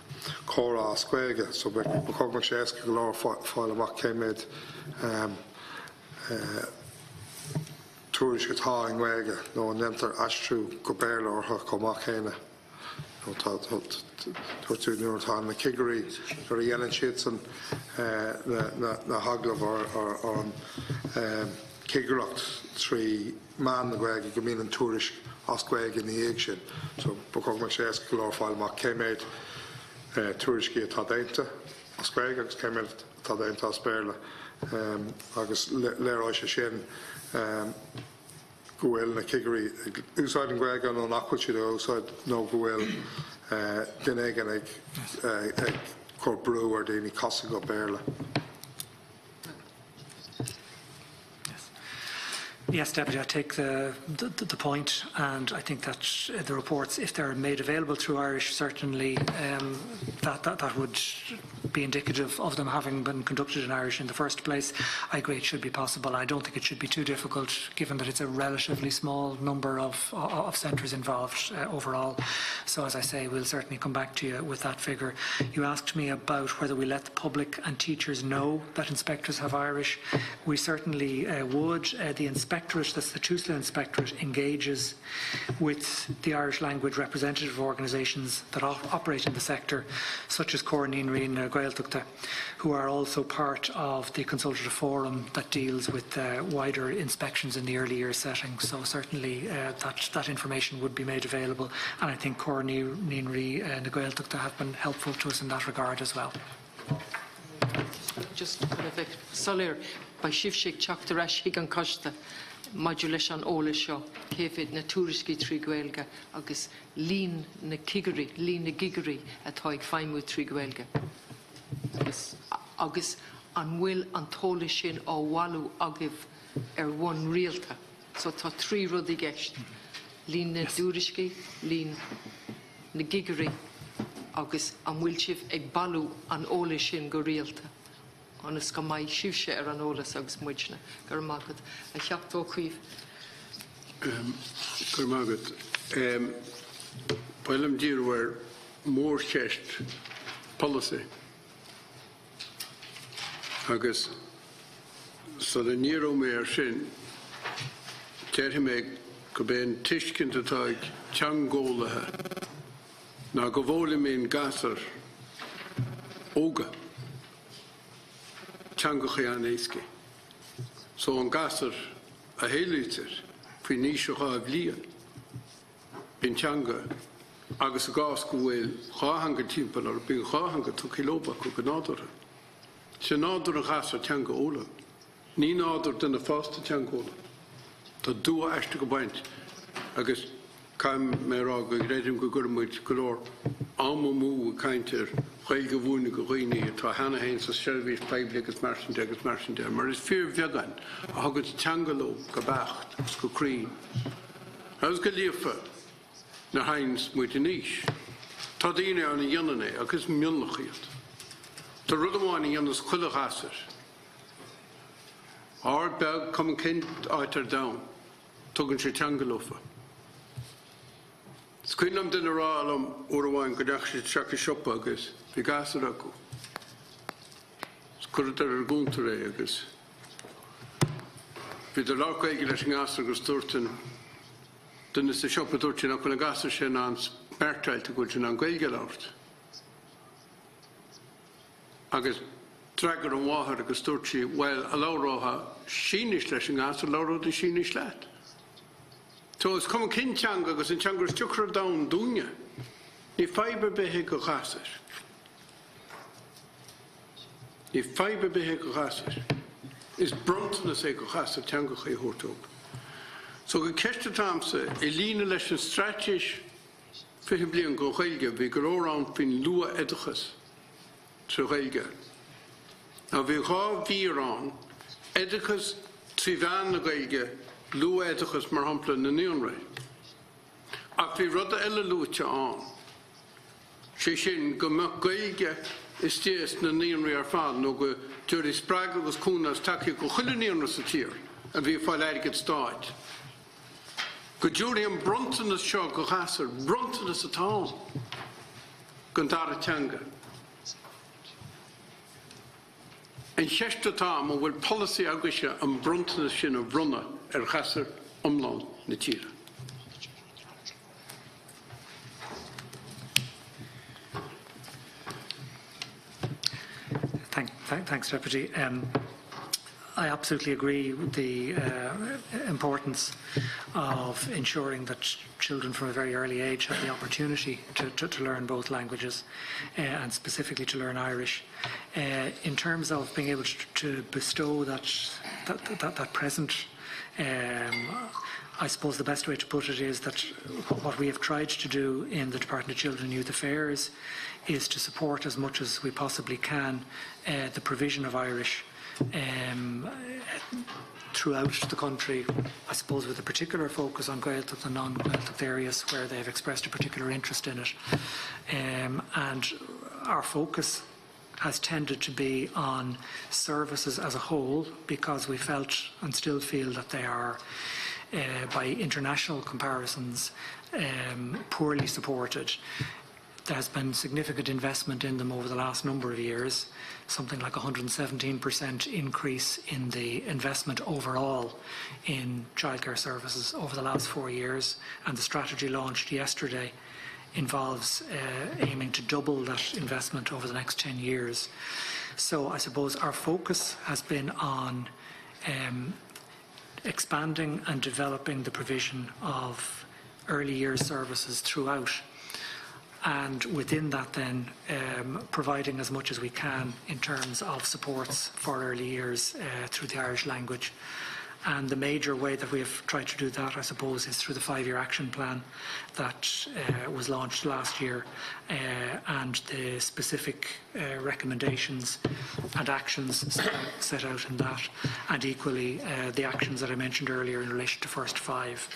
Speaker 5: Cora Asquega, so Cogmashesk, Law File Mac came made Tourish at Ha and Wega, no Nenter Astru, Goberla or Hakomakena. No, to Newton, the Kiggery, or the Yellen Shitson, the Haglov or on Kiggerocht, 3 man the Gweg, Gamin and Tourish, Osqueg in the action. So, Bokogmashesk, Law File Mac came out Tourish Gate Hadenta, Osqueg, came out Hadenta Asperla, August Leroy Shin. Goel na Kiggery, úsáid an Gweg an aquachid úsáid nó Goel den ag cor brew ar déine casa go béarla.
Speaker 2: Yes, Deputy, I take the point, and I think that the reports, if they're made available through Irish, certainly that would be indicative of them having been conducted in Irish in the first place. I agree it should be possible. I don't think it should be too difficult, given that it's a relatively small number of centres involved overall. So, as I say, we'll certainly come back to you with that figure. You asked me about whether we let the public and teachers know that inspectors have Irish. We certainly would. The inspectorate, that's the Tusla Inspectorate, engages with the Irish language representative organisations that operate in the sector, such as Coronary and Gaeltacht, who are also part of the consultative forum that deals with wider inspections in the early years setting. So certainly that information would be made available, and I think Coronary and Gaeltacht have been helpful to us in that regard as well.
Speaker 1: Just kind of a solir by Shivshik Chak the Rash Higan Costa. Modulation óla seo, céfid na túriscí trí Gaeilge agus lín na gigerí atá ag feimú trí Gaeilge. Agus an bhfuil an tóla sin ó bhallú agah ar bhain rialta. So tá 3 rudí gceist. Lín na túriscí, lín na gigerí agus an bhfuil sibh ag ballú an óla sin go rialta. Anas go maiid siúse ar an ólas agus muidne gur mágad a cheachtó chuomh.
Speaker 8: Gur mágad. Bailam dír mór cheist policy. Agus so the níro mé ar sin ceir mé go ben tiiscint atá teangólathe ná go bhóla mén gasar óga teangacha an éisce. So an gasar a héilítir fao níos a bhliain in teanga agus a gás go bhfuil cháhanga timppla ar bíon cháhanga tú kilóba go go nádara. Se nádar a gasar teanga óla. Ní nádar den na fásta teanga óla. Tá dua eiste go baint agus caim mé rá go réidim go gurmuid golóir amú caiintear chuil go bhúna go roiine tá hena héin sa seirbhís pleibli agus marsinté mar is fear bheagain a thugad teangaló go bacht agus go crí. Agus go líofa na hains muid in níis. Tá daine an dhéanana agus mionnachíocht. Tá rud amháin in dhéanas chuile gasar. Ár beag cum cint áitar dam. Tugann sé teangalófa. Scuinam den arálam uairháin go deach sé seacha siopa agus bhí gasar acu. Scuirt ar gúntar é agus. Bhí do lácaige leis an gasar agus dúirtin duna sa siopa dúirtin ach na gasar sin an spertailte go sin an Gaeltacht. Agus dragar an mháthar agus dúirtí weil a lárótha sínis leis an gasar lárótha sínis leat. So it's come kin teanga agus an teangar tuchar down dúne. Ní feibe bethe go gasar. Ní feibe bethe go gasar. Is brontana sé go gasar teangaché hótóg. So go ceiste tamsa I lína leis an strateis fiche blian go chailge bhí go órán fin lua edachas tro chailge. Now bhí gá bhírán edachas tríbhean na gailge lua edachas mar hampla na níonra. Ach bhí rud eile luaite an. Sé sin go mbeadh gailge is tíos na níonra ar fad nó go dúirí sprág agus cúnas takeí go chuile níonra sa tír a bhí fáil airgid stáit. Go dúirí an brontanas seo go gasar, brontanas atá go dara teanga. An cheiste tá má bhfuil policy aguise an brontanas sin a bhrunna ar gasar omlán na tíre.
Speaker 2: Thanks, Deputy. I absolutely agree with the importance of ensuring that children from a very early age have the opportunity to learn both languages and specifically to learn Irish. In terms of being able to bestow that present, I suppose the best way to put it is that what we have tried to do in the Department of Children and Youth Affairs is to support as much as we possibly can the provision of Irish throughout the country, I suppose with a particular focus on Gaeltacht and non-Gaeltacht areas where they have expressed a particular interest in it. And our focus has tended to be on services as a whole because we felt and still feel that they are, by international comparisons, poorly supported. There has been significant investment in them over the last number of years, something like 117% increase in the investment overall in childcare services over the last 4 years, and the strategy launched yesterday involves aiming to double that investment over the next 10 years. So I suppose our focus has been on expanding and developing the provision of early years services throughout, and within that then providing as much as we can in terms of supports for early years through the Irish language. And the major way that we have tried to do that, I suppose, is through the 5-year action plan that was launched last year, and the specific recommendations and actions set out in that, and equally the actions that I mentioned earlier in relation to First 5.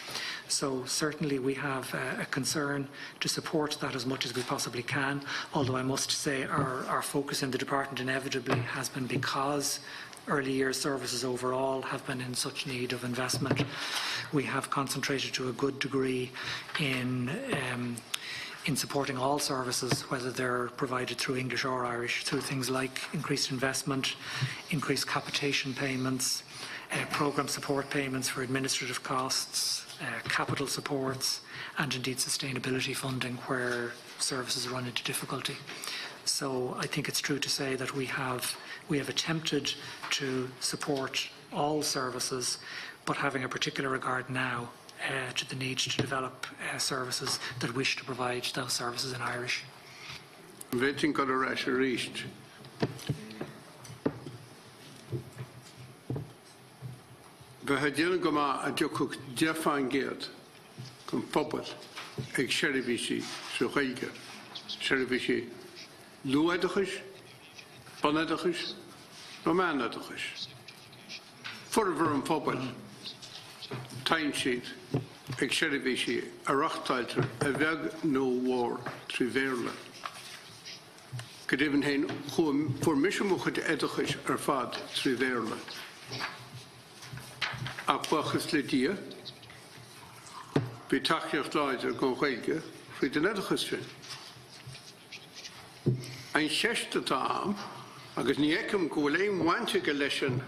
Speaker 2: So certainly we have a concern to support that as much as we possibly can, although I must say our focus in the department inevitably has been because early years services overall have been in such need of investment. We have concentrated to a good degree in supporting all services, whether they're provided through English or Irish, through things like increased investment, increased capitation payments, programme support payments for administrative costs, capital supports, and indeed sustainability funding where services run into difficulty. So I think it's true to say that we have attempted to support all services, but having a particular regard now to the need to develop services that wish to provide those services in Irish.
Speaker 8: Waiting got a rash reached. We had young goma a joke Jeffan Gate, come pobble, ag Sheribishi, Shohaiga, Sheribishi, Luadachish, Bonadachish, Romanadachish. Forever and pobble. Timesheet, ag Sheribishi, a rochtalter, a veg no war, Triverla. Could even hain whom for Mishamuchet Edachish or Fad, Triverla. A Bachas Lydia, be Tachiach Lider go Helge, for the Nedachistrin. Ein Sheshta Tam, agus Niekum go lame wantig election.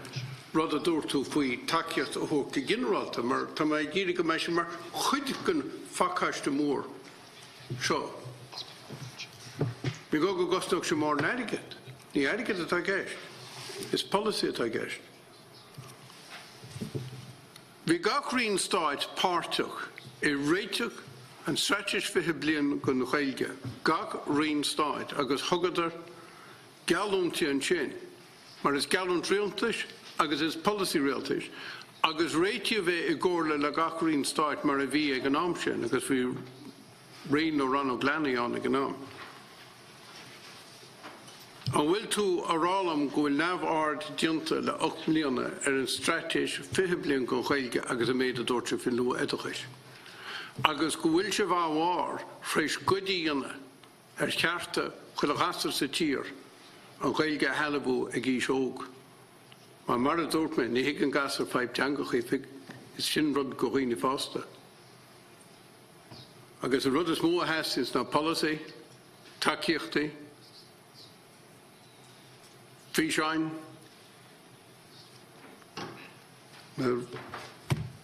Speaker 8: Rada door to fui takiat o generalta maar tamai gierige meisje maar goed kan vakhash de moor. Zo. We go gostok ze maar nadiget. Die nadiget het agash. Is policy het agash. We go green start partuk, retuk en stretches for hiblian gun geilge. Gag green start agus hugger galunti en chin. Maar is galunt realtish. Agus is policy realtish, agus ratio ve igorla la gachrin start mar a vi economshin, agus we rain no run o glani on econom. An will to aralam go nav ard junta la 8 million in stratish 5 million go geilge agus a mede dortje fin lu edochish. Agus go will se va war fresh goodiana charte gulagaster se tier an geilge halabu egish ook. Maar Mara Dortmund, die hikken gas er 5 jango geef is sin rod gorini faster. Agus a rod is more has is na policy, takiachti, fishine,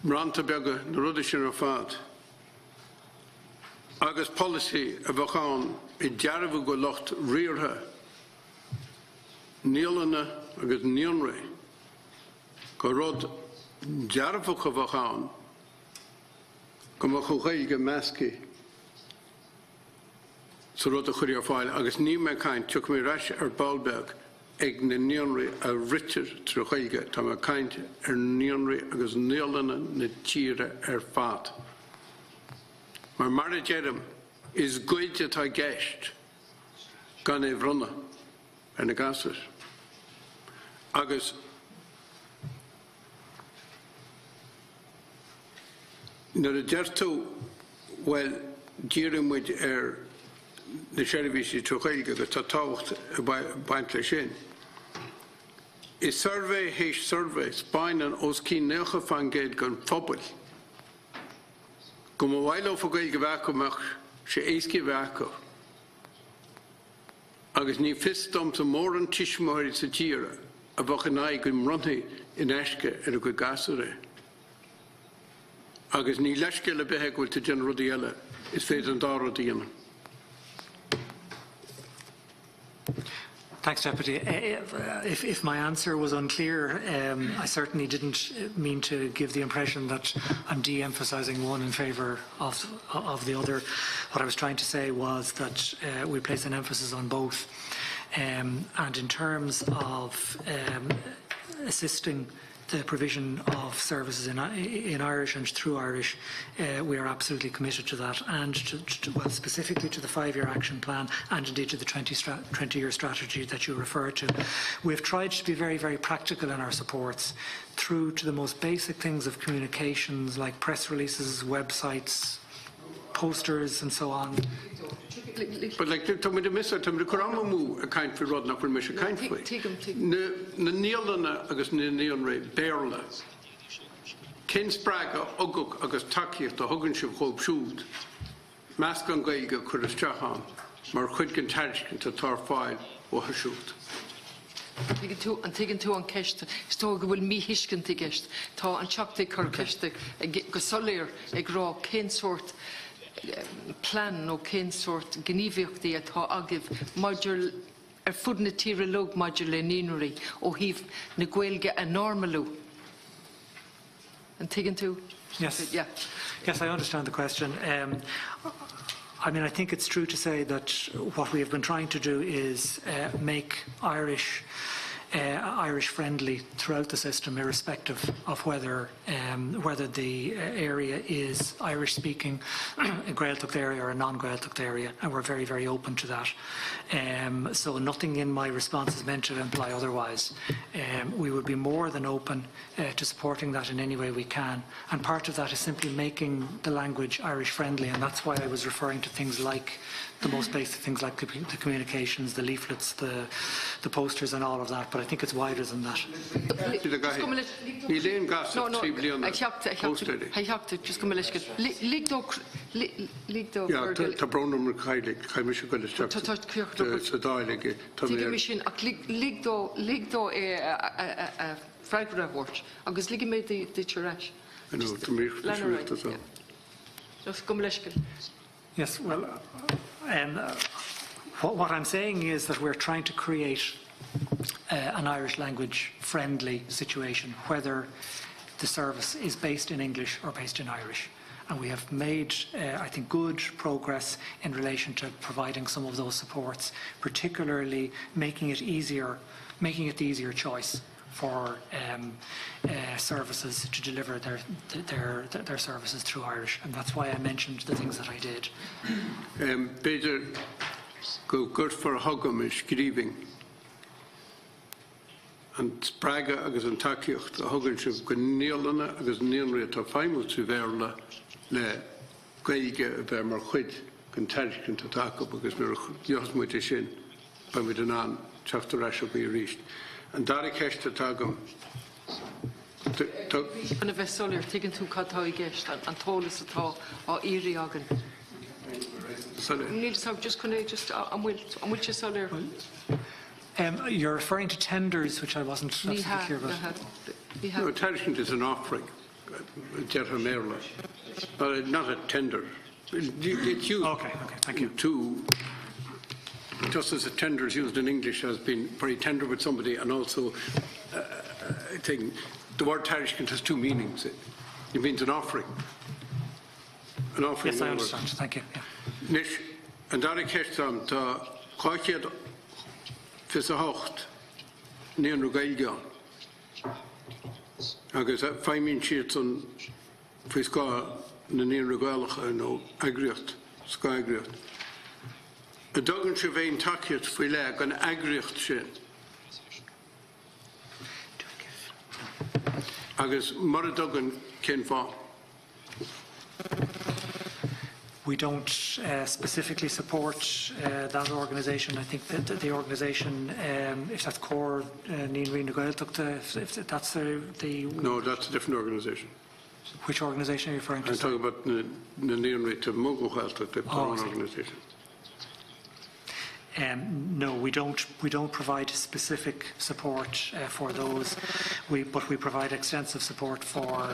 Speaker 8: Rantabega, na rod is sin rafad. Agus policy a vachan I jarvu go locht rearha, Nielana agus Nionre. Go rod jarfach of a gaan, come a chugeige maski. So rod a churia file, agus nie me kind took me rash Balberg, eg na Nionre a Richard trugeige, tam a kind Nionre agus Nielana na tire fat. Maar Mara Jerem is good that I guessed, gan runner and a gasser. Agus na the derto well during with the sheriff is trogelge the taucht by shin is survey his survey spine and oskin nege van geld gun fobbel kom while of gelge werk mach she eske werk agus ni fist om to more and tishmor is a tira a bachanai gun runne in eske and a good gasere. Agus ní leiscile behegúil te gin rudí eile is féidir an dá rudí dhéanamh.
Speaker 2: Thanks, Deputy. If my answer was unclear, I certainly didn't mean to give the impression that I'm de-emphasising one in favour of the other. What I was trying to say was that we place an emphasis on both. And in terms of assisting the provision of services in Irish and through Irish, we are absolutely committed to that, and well, specifically to the 5-year action plan and indeed to the 20-year strategy that you referred to. We've tried to be very, very practical in our supports, through to the most basic things of communications like press releases, websites, posters and so on.
Speaker 8: But like the message, the Kuramamu account for Rodney for Michigan account for the Neilana agus Neilre Berla Ken Spraga Oguk agus Taki the Huggenship Hope Shoot Maskan Gaiga Kuristahan Mar Quidkin Tajkin to Tarfile or Shoot.
Speaker 1: Taken to on Kest, Stoga will me Hishkin Tigest, Ta and Choptic Kirkestic, go Solir, a grow Ken sort. Plan no cén sort gníomhíochtaí atá agah module fud na tíre log module nínurí ó híh na Gaeilge a normalú. And taken to?
Speaker 2: Yes.
Speaker 1: Yeah.
Speaker 2: Yes, I understand the question. I mean, I think it's true to say that what we have been trying to do is make Irish friendly throughout the system, irrespective of whether the area is Irish speaking, a Gaeltacht area or a non-Gaeltacht area, and we're very, very open to that. So nothing in my response is meant to imply otherwise. We would be more than open to supporting that in any way we can, and part of that is simply making the language Irish friendly, and that's why I was referring to things like the most basic things like the communications, the leaflets, the posters and all of that, but I think it's wider than that. Yes, well, what I'm saying is that we're trying to create an Irish language friendly situation, whether the service is based in English or based in Irish. And we have made, I think, good progress in relation to providing some of those supports, particularly making it the easier choice for services to deliver their services through Irish, and that's why I mentioned the things that I did.
Speaker 8: Peadar, go good for hugam is grieving. And Spraga agus an Takeíocht a Huggenship go Níolana agus Níonra tá feimil tú bhéarla le Gaeilge a bheith mar chuid gan taircin tá taca agus mar diosmuid sin ba mid an an teachtar eis be ríist. And Dari Keshta Tagum.
Speaker 1: An a vessel taken to Katoi Gest and told us at all or Erie Agan. Neil, so just can I just I'm with you, Soler.
Speaker 2: You're referring to tenders, which I wasn't absolutely clear about.
Speaker 8: No, Tarishkent is an offering, but not a tender. It's used.
Speaker 2: Okay, thank you.
Speaker 8: To, just as a tender is used in English, has been very tender with somebody, and also, I think the word Tarishkent has two meanings. It means an offering. An offering.
Speaker 2: Yes, I understand. Thank you. Yeah.
Speaker 8: Nish, and Dari Keshtam, the Quakiad. Fis a hocht, near no Gaelge. Agus feimín siad an fis ga na near no Gaelge no Aindrias Moynihan. A dogan se bhéin takeíocht faoi le gan Aindrias sin. Agus mar a dogan cén fá.
Speaker 2: We don't specifically support that organisation. I think that the organisation, if that's core Níonra Gaeltacht, if that's the...
Speaker 8: No, that's a different organisation.
Speaker 2: Which organisation are you referring to?
Speaker 8: I'm talking about the Níonra to Mugo Gaeltacht, the own organisation.
Speaker 2: No, we don't provide specific support for those, but we provide extensive support for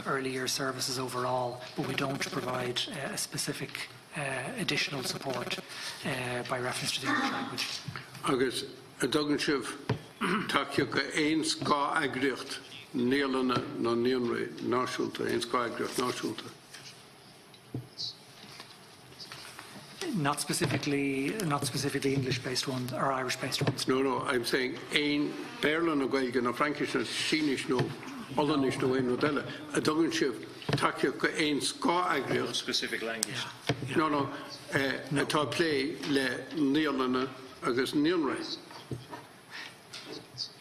Speaker 2: early year services overall, but we don't provide a specific additional support by reference to the Irish language.
Speaker 8: Agus a dogan sibh takeíoch ein sá Aindrias Níolana nó Níonra náisiúnta, ein sá Aindrias náisiúnta.
Speaker 2: Not specifically English-based ones or Irish-based ones.
Speaker 8: No, I'm saying ein Berlin no Gaelga no Frankish no Shinish no Ollanish no ein no Della. A dogan ship takio go ein ska agriel.
Speaker 9: Specific language.
Speaker 2: Yeah.
Speaker 8: No. Atá play le Níolana agus Níonra.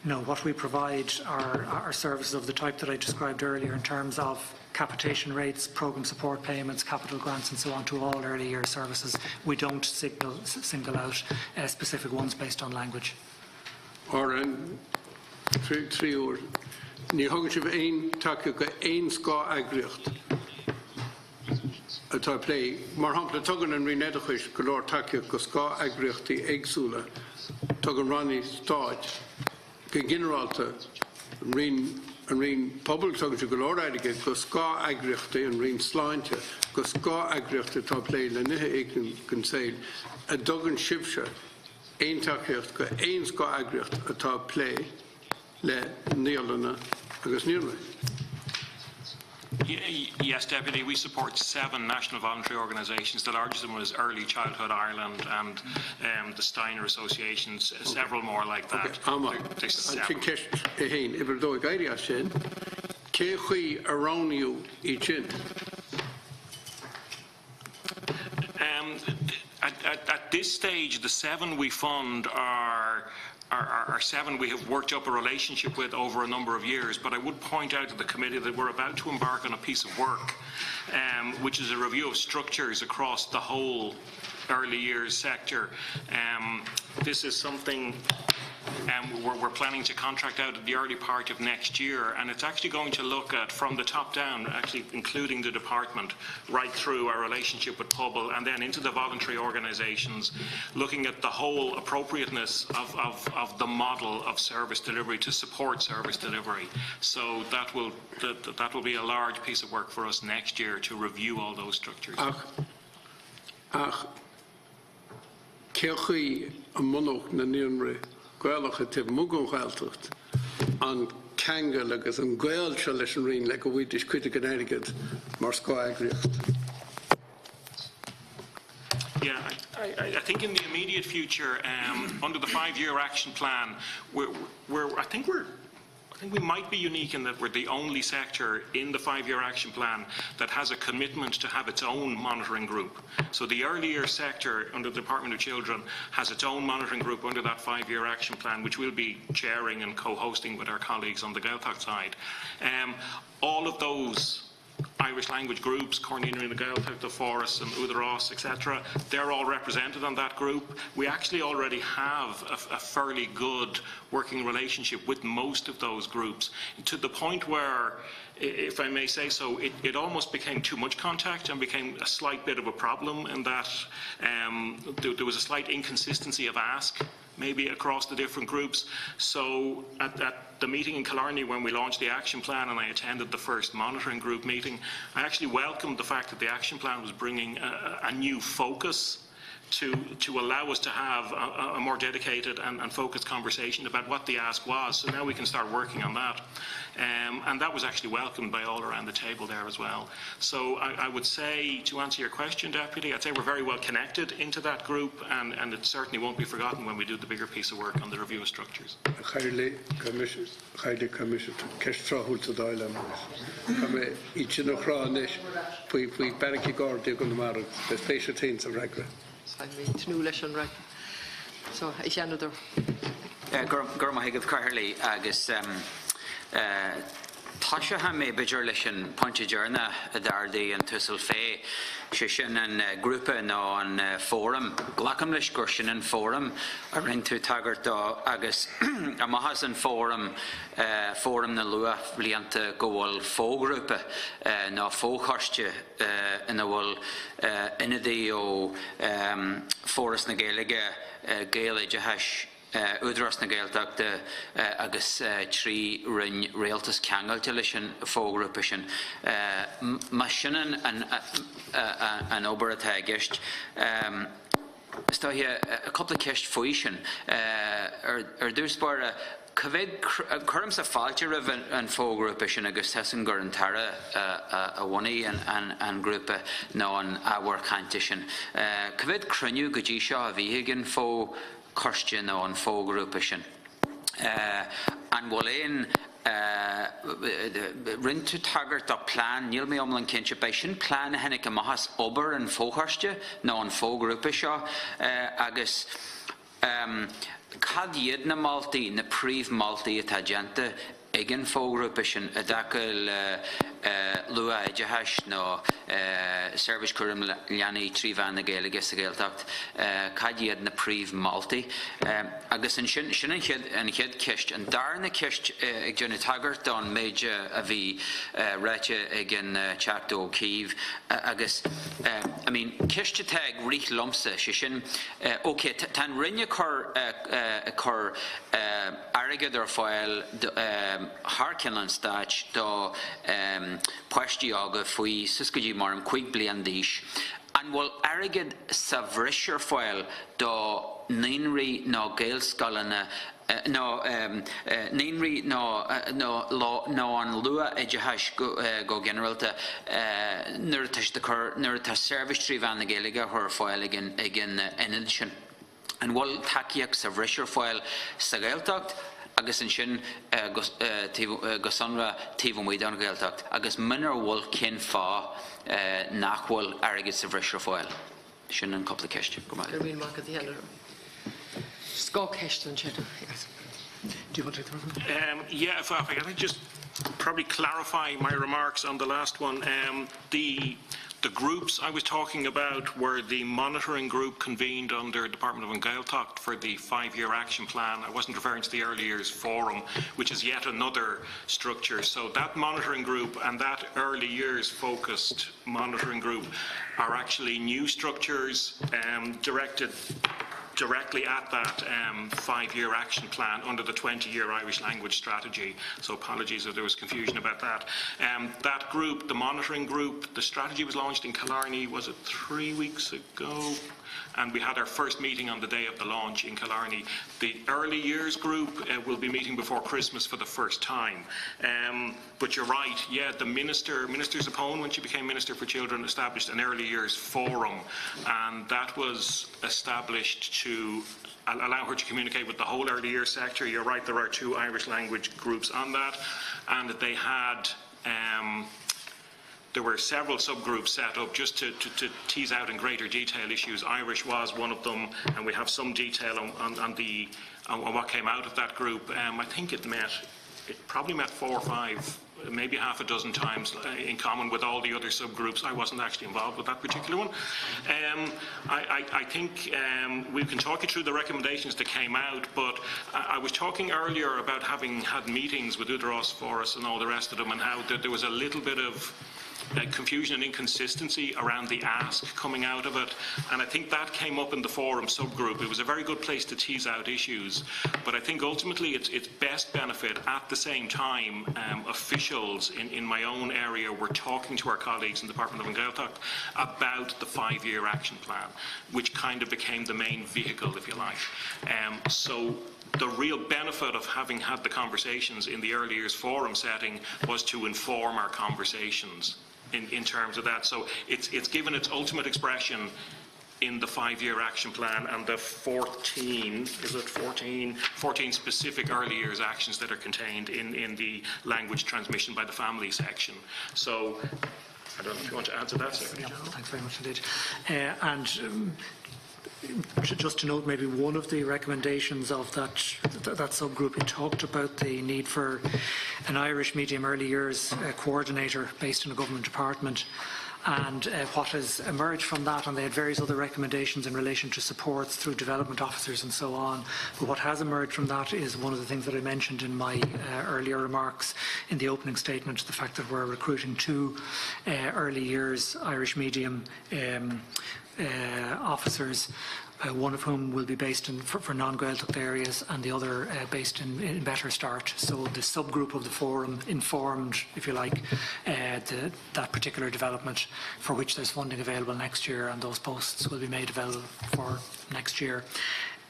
Speaker 2: No, what we provide are services of the type that I described earlier in terms of capitation rates, programme support payments, capital grants and so on to all early year services. We don't single out specific ones based on language.
Speaker 8: Or in 3 hours. Ní hagan sibh ein takio go ein ska agriocht. Atá play mar hampla tugan an rinedachis go lor takio go ska agriochti eigsúla tugan Ronnie Stodge. Ge generalta rin pobl tugan si go lor aige go ska agriochti an rin sláinte go ska agriochti tá play le nithe éign gan sail a dogan sibse ein takiocht go ein ska agriocht atá play le Níolana agus Níonra.
Speaker 9: Yes, Deputy, we support 7 national voluntary organisations. The largest of them is Early Childhood Ireland and the Steiner Associations, several more like that. There's 7. At this stage, the 7 we fund are 7 we have worked up a relationship with over a number of years, but I would point out to the committee that we're about to embark on a piece of work which is a review of structures across the whole early years sector. This is something we're planning to contract out at the early part of next year, and it's actually going to look at from the top down, actually including the department, right through our relationship with Pobl and then into the voluntary organisations, looking at the whole appropriateness of the model of service delivery to support service delivery. So that will be a large piece of work for us next year to review all those structures.
Speaker 8: Ceolchaí a monach na Níonra Gaeltacht tib mugan Gaeltacht an Kangal agus an Gaelse leis an rin le go bhfuid is cuite gan airgid mar sco agriocht.
Speaker 9: Yeah, I think in the immediate future, under the 5-year action plan, I think we might be unique in that we're the only sector in the 5-year action plan that has a commitment to have its own monitoring group. So the earlier sector under the Department of Children has its own monitoring group under that 5-year action plan, which we'll be chairing and co-hosting with our colleagues on the Gaeltacht side. All of those Irish language groups, Cornelian and Gaeltacht, the Forest and Udaros, etc., they're all represented on that group. We actually already have a fairly good working relationship with most of those groups, to the point where, if I may say so, it almost became too much contact and became a slight bit of a problem in that there was a slight inconsistency of ask maybe across the different groups. So at the meeting in Killarney when we launched the action plan and I attended the first monitoring group meeting, I actually welcomed the fact that the action plan was bringing a new focus to allow us to have a more dedicated and focused conversation about what the ask was. So now we can start working on that. And that was actually welcomed by all around the table there as well. So I would say, to answer your question, Deputy, I'd say we're very well connected into that group, and it certainly won't be forgotten when we do the bigger piece of work on the review of structures.
Speaker 8: Chairley Commission Kestrahul to Dialam. Come each in a crown, we barracky guard, they're going to marry the spatial teams of regular.
Speaker 1: So, ich another.
Speaker 10: Gurma higad Carly agus Tasha Hame Bajurlishan Ponchajerna Dardi and Tussel Fay Shishin and Grupa no on forum Glackamlish Gurshin and forum Arintu Taggart agus Amahasan forum forum na Lua Lianta Gowal Fo Grupa no Fo Horstje in the Wall Inadio Forest na Gaelige Hash Udaros na Gaeltacht agus trí rin réaltas ceangail leis an fógrúpa sin má sinan an obair atá gist Stá a couple of ceist faoi sin dús bar Cyfyd cwrym sa falter yn ffô grŵp eisiau agus tesyn gyr yn tara a wani yn grŵp no yn awr cant eisiau. Cyfyd cryniw gydisio a fi hygyn ffô cwestiwn no yn ffô grŵp eisiau. An rint to taggart a plan níl mé omlan cinse bei sin plan hennig a mahas ober an fóharste nó an fógrúpa seo agus cad iad na Maltaí na príomh Maltaí atá déanta ag an fógrúpa sin a dacail lua idehais nó service cuireann leanaí tríomh na Gaeilge sa Gaeltacht cad iad na príomh Maltaí agus an sin an chéad ceist an dar na ceist ag dúna tagart don méid a bhí réite ag an chat ó Cíomh agus ceiste tag rích lomsa sé sin ok tan rinne chur airgad ar fáil Harkin an stáit do poistí aga faoi suscadí mar an chuig bliain díis an bhfuil airgad sa bhrisir fáil do naonraí nó gaelscoileanna naonraí nó an lua idehais go generalta nuair atá service tríomh na Gaeilge chuir fáil ag an inid sin an bhfuil takeíoch sa bhrisir fáil sa Gaeltacht agus an sin gosanra tíomhmhaid an Gaeltacht agus minar bhfuil cin fá nachhfuil airgid sa bhrisir fáil. Sin an coppla ceiste.
Speaker 1: Scó ceiste an sin.
Speaker 2: Do you want to take that?
Speaker 9: Yeah, if I could just probably clarify my remarks on the last one. The groups I was talking about were the monitoring group convened under Department of Gaeltacht for the 5-year action plan. I wasn't referring to the early years forum, which is yet another structure. So that monitoring group and that early years focused monitoring group are actually new structures directed directly at that 5-year action plan under the 20-year Irish language strategy. So apologies if there was confusion about that. That group, the monitoring group, the strategy was launched in Killarney, was it 3 weeks ago? And we had our first meeting on the day of the launch in Killarney. The early years group will be meeting before Christmas for the first time. But you're right, yeah, the Minister Zapone, when she became Minister for Children, established an early years forum, and that was established to allow her to communicate with the whole early years sector. You're right, there are 2 Irish language groups on that, and they had there were several subgroups set up just to tease out in greater detail issues. Irish was one of them, and we have some detail on what came out of that group. I think it probably met 4 or 5, maybe half a dozen times in common with all the other subgroups. I wasn't actually involved with that particular one. I think we can talk you through the recommendations that came out, but I was talking earlier about having had meetings with Aindrias Moynihan and all the rest of them, and how there was a little bit of confusion and inconsistency around the ask coming out of it, and I think that came up in the forum subgroup. It was a very good place to tease out issues, but I think ultimately it's best benefit at the same time. Officials in my own area were talking to our colleagues in the Department of Gaeltacht about the 5-year action plan, which kind of became the main vehicle, if you like. So the real benefit of having had the conversations in the early years forum setting was to inform our conversations in terms of that. So it's given its ultimate expression in the 5-year action plan and the 14 specific early years actions that are contained in the language transmission by the family section. So I don't know if you want to add to that, Secretary General.
Speaker 2: Thanks very much indeed. Just to note, maybe one of the recommendations of that subgroup, it talked about the need for an Irish medium early years coordinator based in a government department, and what has emerged from that, and they had various other recommendations in relation to supports through development officers and so on, but what has emerged from that is one of the things that I mentioned in my earlier remarks in the opening statement, the fact that we're recruiting 2 early years Irish medium officers, one of whom will be based for non-Gaeltacht areas and the other based in Better Start. So the subgroup of the forum informed, if you like, that particular development, for which there's funding available next year, and those posts will be made available for next year.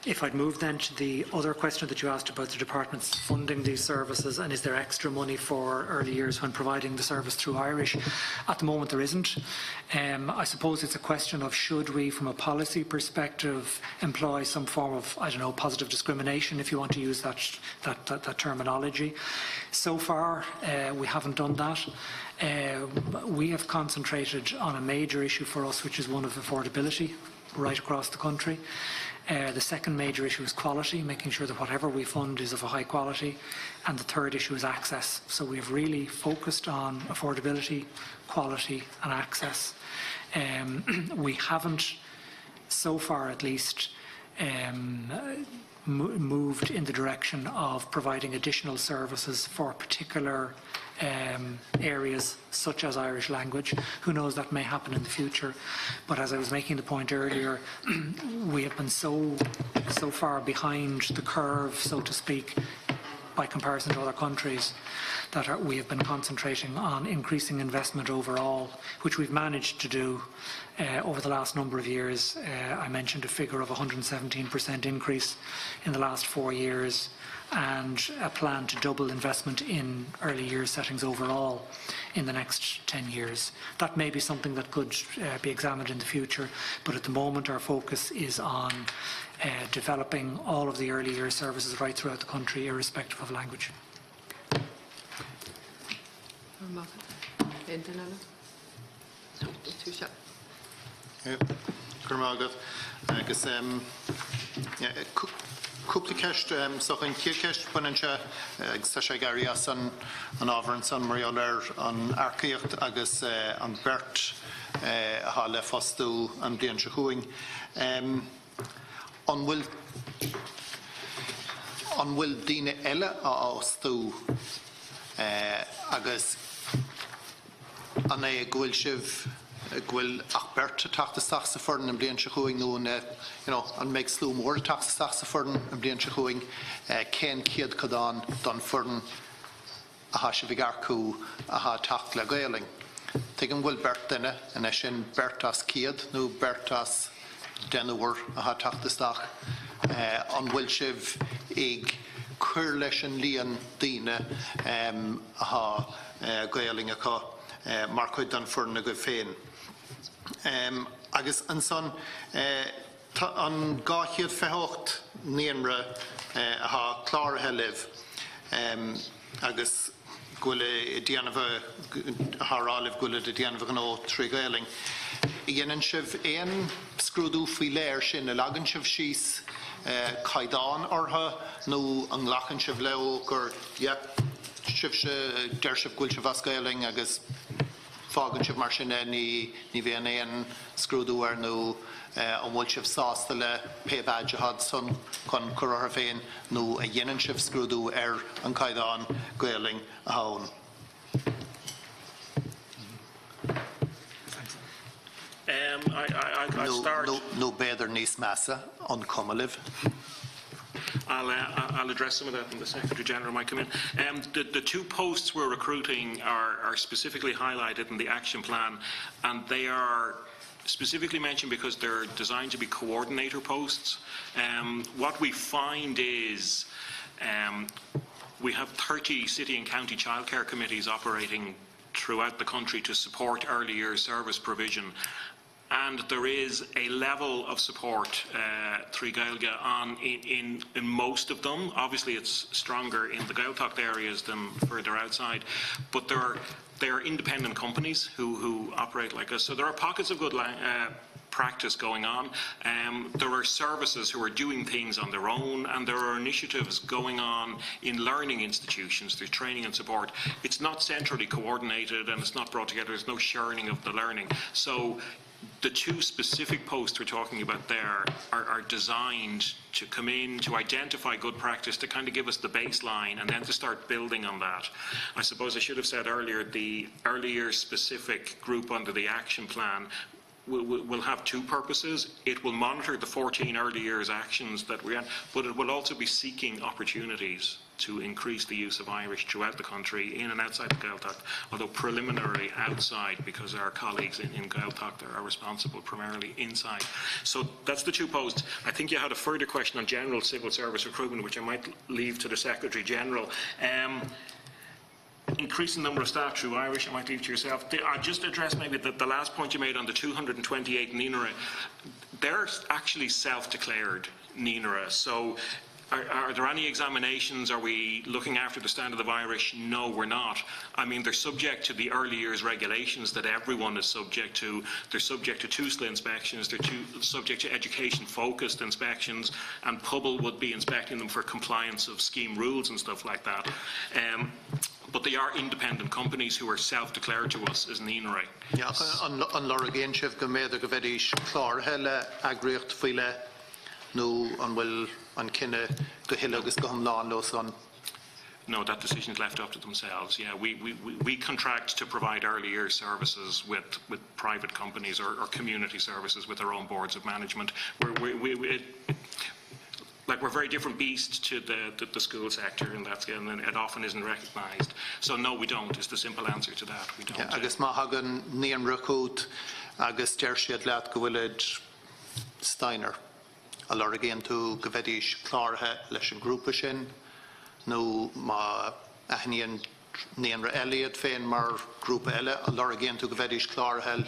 Speaker 2: If I'd move then to the other question that you asked about the departments funding these services, and is there extra money for early years when providing the service through Irish? At the moment there isn't. I suppose it's a question of should we, from a policy perspective, employ some form of, I don't know, positive discrimination, if you want to use that terminology. So far we haven't done that. We have concentrated on a major issue for us, which is one of affordability right across the country. The second major issue is quality, making sure that whatever we fund is of a high quality. And the third issue is access. So we've really focused on affordability, quality and access. We haven't, so far at least, moved in the direction of providing additional services for particular areas such as Irish language. Who knows, that may happen in the future. But as I was making the point earlier, we have been so far behind the curve, so to speak, by comparison to other countries, that we have been concentrating on increasing investment overall, which we've managed to do over the last number of years. I mentioned a figure of 117% increase in the last 4 years, and a plan to double investment in early years settings overall in the next 10 years. That may be something that could be examined in the future, but at the moment our focus is on developing all of the early years services right throughout the country, irrespective of language.
Speaker 6: Cúpla ceist sochain cé ceist bunainse agus tá sé gairí as an ábharann san maríol an Airchaíocht agus an Bert há le fostú an bliain se chuaing. An bhfuil daoine eile á ástú agus an é ghuiil sibh gwyl ach Bert tachtastach sa fyrn yn blian siachwing nhw'n an meg slw môr tachtastach sa fyrn yn blian siachwing cen ciad cadan don fyrn a ha si figarcw a ha tacht le Gaeling. Tegin gwyl Bert dyna yn eisiau Bertas ciad nhw Bertas denwyr a ha tachtastach on gwyl sif ig cwyr leis yn lian dîna a ha Gaeling a ca marcwyd don fyrn a gyffein. Agus an son an gáchiad fehocht níonra a ha clár helif agus gwyle dianfa ha rálif gwyle dianfa gno trí Gaeling. Ienan sif ein scrúdú fi léir sin a lagan sif sís caidán ortha nó an lachan sif leo gur sif se der sif gwyle sif as Gaeling agus fágan sib mar sinne ní bhíon éon scrúdú ar nó an bhfuil sib sásta le pébáide had son chun curtha féin nó a dhéanann sib scrúdú ar an caidán Gaeling a thón. No better níos measa an Connolly.
Speaker 9: I'll address some of that when the Secretary General might come in. The two posts we're recruiting are specifically highlighted in the action plan, and they are specifically mentioned because they're designed to be coordinator posts. What we find is we have 30 city and county childcare committees operating throughout the country to support early years service provision. And there is a level of support through Gaelga in most of them. Obviously, it's stronger in the Gaeltacht areas than further outside. But there are independent companies who operate like us. So there are pockets of good practice going on. There are services who are doing things on their own, and there are initiatives going on in learning institutions. There's training and support. It's not centrally coordinated, and it's not brought together. There's no sharing of the learning. So the two specific posts we're talking about there are designed to come in, to identify good practice, to kind of give us the baseline, and then to start building on that. I suppose I should have said earlier, the early years specific group under the action plan will have two purposes. It will monitor the 14 early years actions that we had, but it will also be seeking opportunities to increase the use of Irish throughout the country, in and outside the Gaeltacht, although preliminarily outside, because our colleagues in Gaeltacht are responsible primarily inside. So that's the two posts. I think you had a further question on general civil service recruitment, which I might leave to the Secretary-General. Increasing number of staff through Irish, I might leave to yourself. I'll just address maybe the last point you made on the 228 Nínara. They're actually self-declared Nínara. So are there any examinations? Are we looking after the standard of Irish? No, we're not. I mean, they're subject to the early years regulations that everyone is subject to. They're subject to TUSLA inspections. They're subject to education-focused inspections, and PUBL would be inspecting them for compliance of scheme rules and stuff like that. But they are independent companies who are self-declared to us as Nínara.
Speaker 6: Ja, an Lorraine sef go méad go bheith chlár heile agriocht faoile nó an bhfuil an cinenne go hiile agus go lá los an.
Speaker 9: No, that decision is left up to themselves. Yeah, we contract to provide early years services with private companies or community services with their own boards of management. We're very different beasts to the school sector in that scale, and it often isn't recognised. So no, we don't, is the simple answer to that. We don't.
Speaker 6: Yeah, agus má hagan níon recút agus deir siad leat go bhfuil Steiner. A Lorraine tú go bheith chlárthe leis an grúpa sin, nó má aithníonn níon Elliot féin mar grúpa eile, a Lorraine tú go bheith chlárthe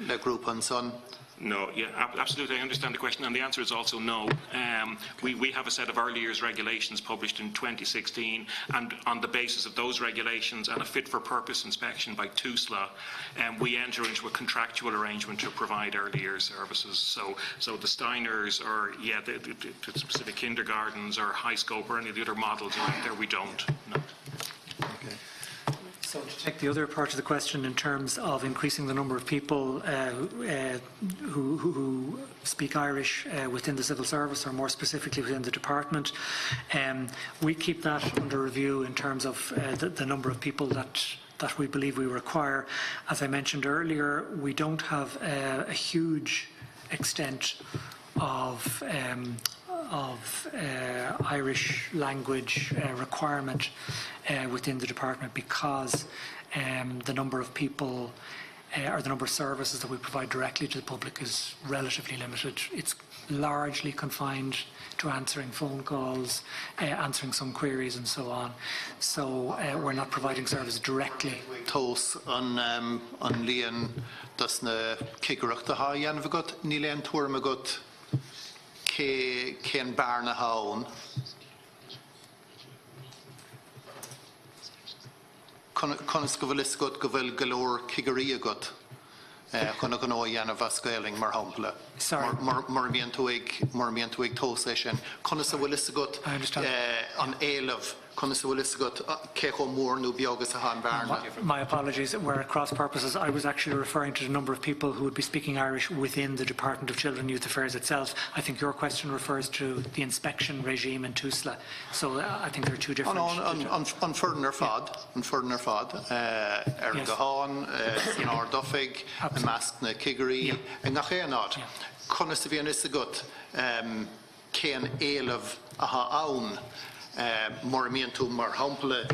Speaker 6: le grúpa an son.
Speaker 9: No, yeah, absolutely. I understand the question, and the answer is also no. We have a set of early years regulations published in 2016, and on the basis of those regulations and a fit-for-purpose inspection by TUSLA, we enter into a contractual arrangement to provide early years services. So the Steiners or the specific kindergartens or high scope or any of the other models out there, we don't. No.
Speaker 2: Okay. So to take the other part of the question in terms of increasing the number of people who speak Irish within the civil service, or more specifically within the department, we keep that under review in terms of the number of people that we believe we require. As I mentioned earlier, we don't have a huge extent of Irish language requirement within the department, because the number of people or the number of services that we provide directly to the public is relatively limited. It's largely confined to answering phone calls, answering some queries and so on. So we're not providing service directly.
Speaker 6: Tos an líon das na cigreachta ha dhéanamh agat, ní leon tuairm agat cén bear na hán. Conas go bhfuil is go bhfuil galóir cigarí agat chuna go nó dhéanamh a scaling mar hampla. Mar bíonn tú ag tos é sin. Conas a bhfuil is agat an éileamh. Conas a bhfuil is agat cécho mór nó beagas a hán bearna.
Speaker 2: My apologies, we're at cross purposes. I was actually referring to the number of people who would be speaking Irish within the Department of Children and Youth Affairs itself. I think your question refers to the inspection regime in TUSLA. So I think there are two different...
Speaker 6: An furden fad, Gahan, Sinar Duffig, Mask na Kigery, and Nachéanad. Conas a bhíonn is agat cén éileamh a ha ann. Mar mian tú mar hampla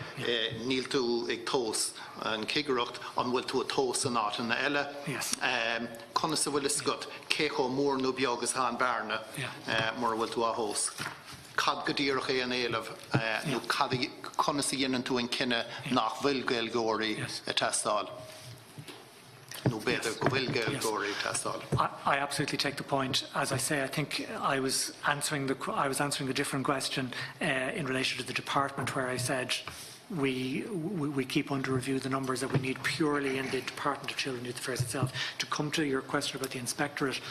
Speaker 6: níl tú ag tos an cigreacht an bhfuil tú a tos an áit na eile. Conas a bhfuil is agat cécho mór nó beagas hán bearna mar bhfuil tú a hós. Cad go dtíorach é an éileamh nó conas a dhéanann tú an cinenne nach bhfuil gaelgóirí a testáil.
Speaker 2: I absolutely take the point. As I say, I think I was answering the different question in relation to the department, where I said we keep under review the numbers that we need purely in the Department of Children and Youth Affairs itself. To come to your question about the inspectorate,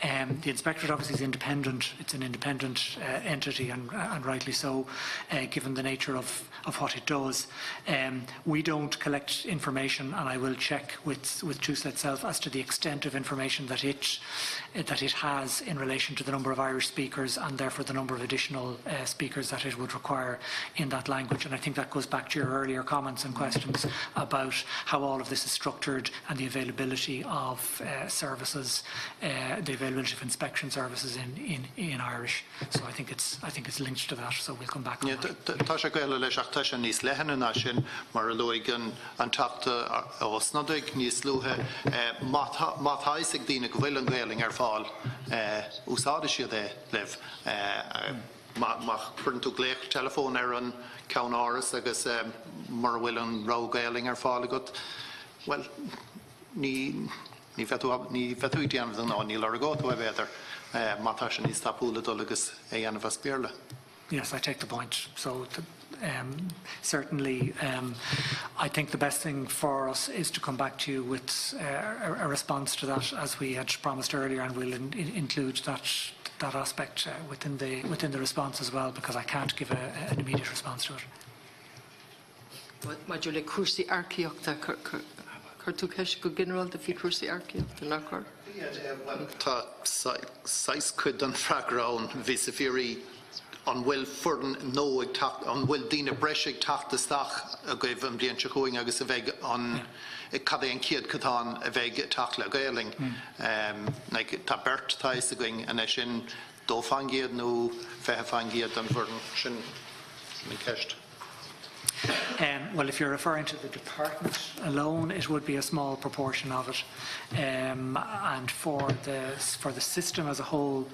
Speaker 2: the inspectorate obviously is independent. It's an independent entity, and rightly so, given the nature of what it does. We don't collect information, and I will check with TUSLA itself as to the extent of information that it has in relation to the number of Irish speakers, and therefore the number of additional speakers that it would require in that language. And I think that goes back back to your earlier comments and questions about how all of this is structured and the availability of services, the availability of inspection services in Irish. So I think it's linked to that. So we'll come back on that.
Speaker 6: Tá sé gael leisachta sin níos lehanna ná sin mar a luigan an tapta osnadig níos luthe mathaisig dína go bhfuil an gailing fáil úsáide siad lev mach chun tú gléich telefón an ceann áras agus mar bhfuil an rá gailing fáil agat well ní fetú déanamh an ná ní le agótú a bhéidir matha sin níos tapúla dul agus dhéanamh spéirle.
Speaker 2: Yes, I take the point. So certainly I think the best thing for us is to come back to you with a response to that, as we had promised earlier, and we'll include that aspect within the response as well, because I can't give an immediate response to it.
Speaker 1: Module cuasaí archaíochta chuirtú ceist go general de bhí cuasaí archaíochta nach chuir?
Speaker 6: Tá 6 cuid an freagrán ví sa fíorí an bhfuil furdan nó an bhfuil dína breisig tachtasteach a go bh an blion se chuing agus a bheith an cad éon ciad catán a bheith tacht le gailing. Tá bert táis a going a sin dó fangiad nó fethe fangiad an bhurdan sin na ceist.
Speaker 2: Well, if you're referring to the department alone, it would be a small proportion of it, and for the system as a whole,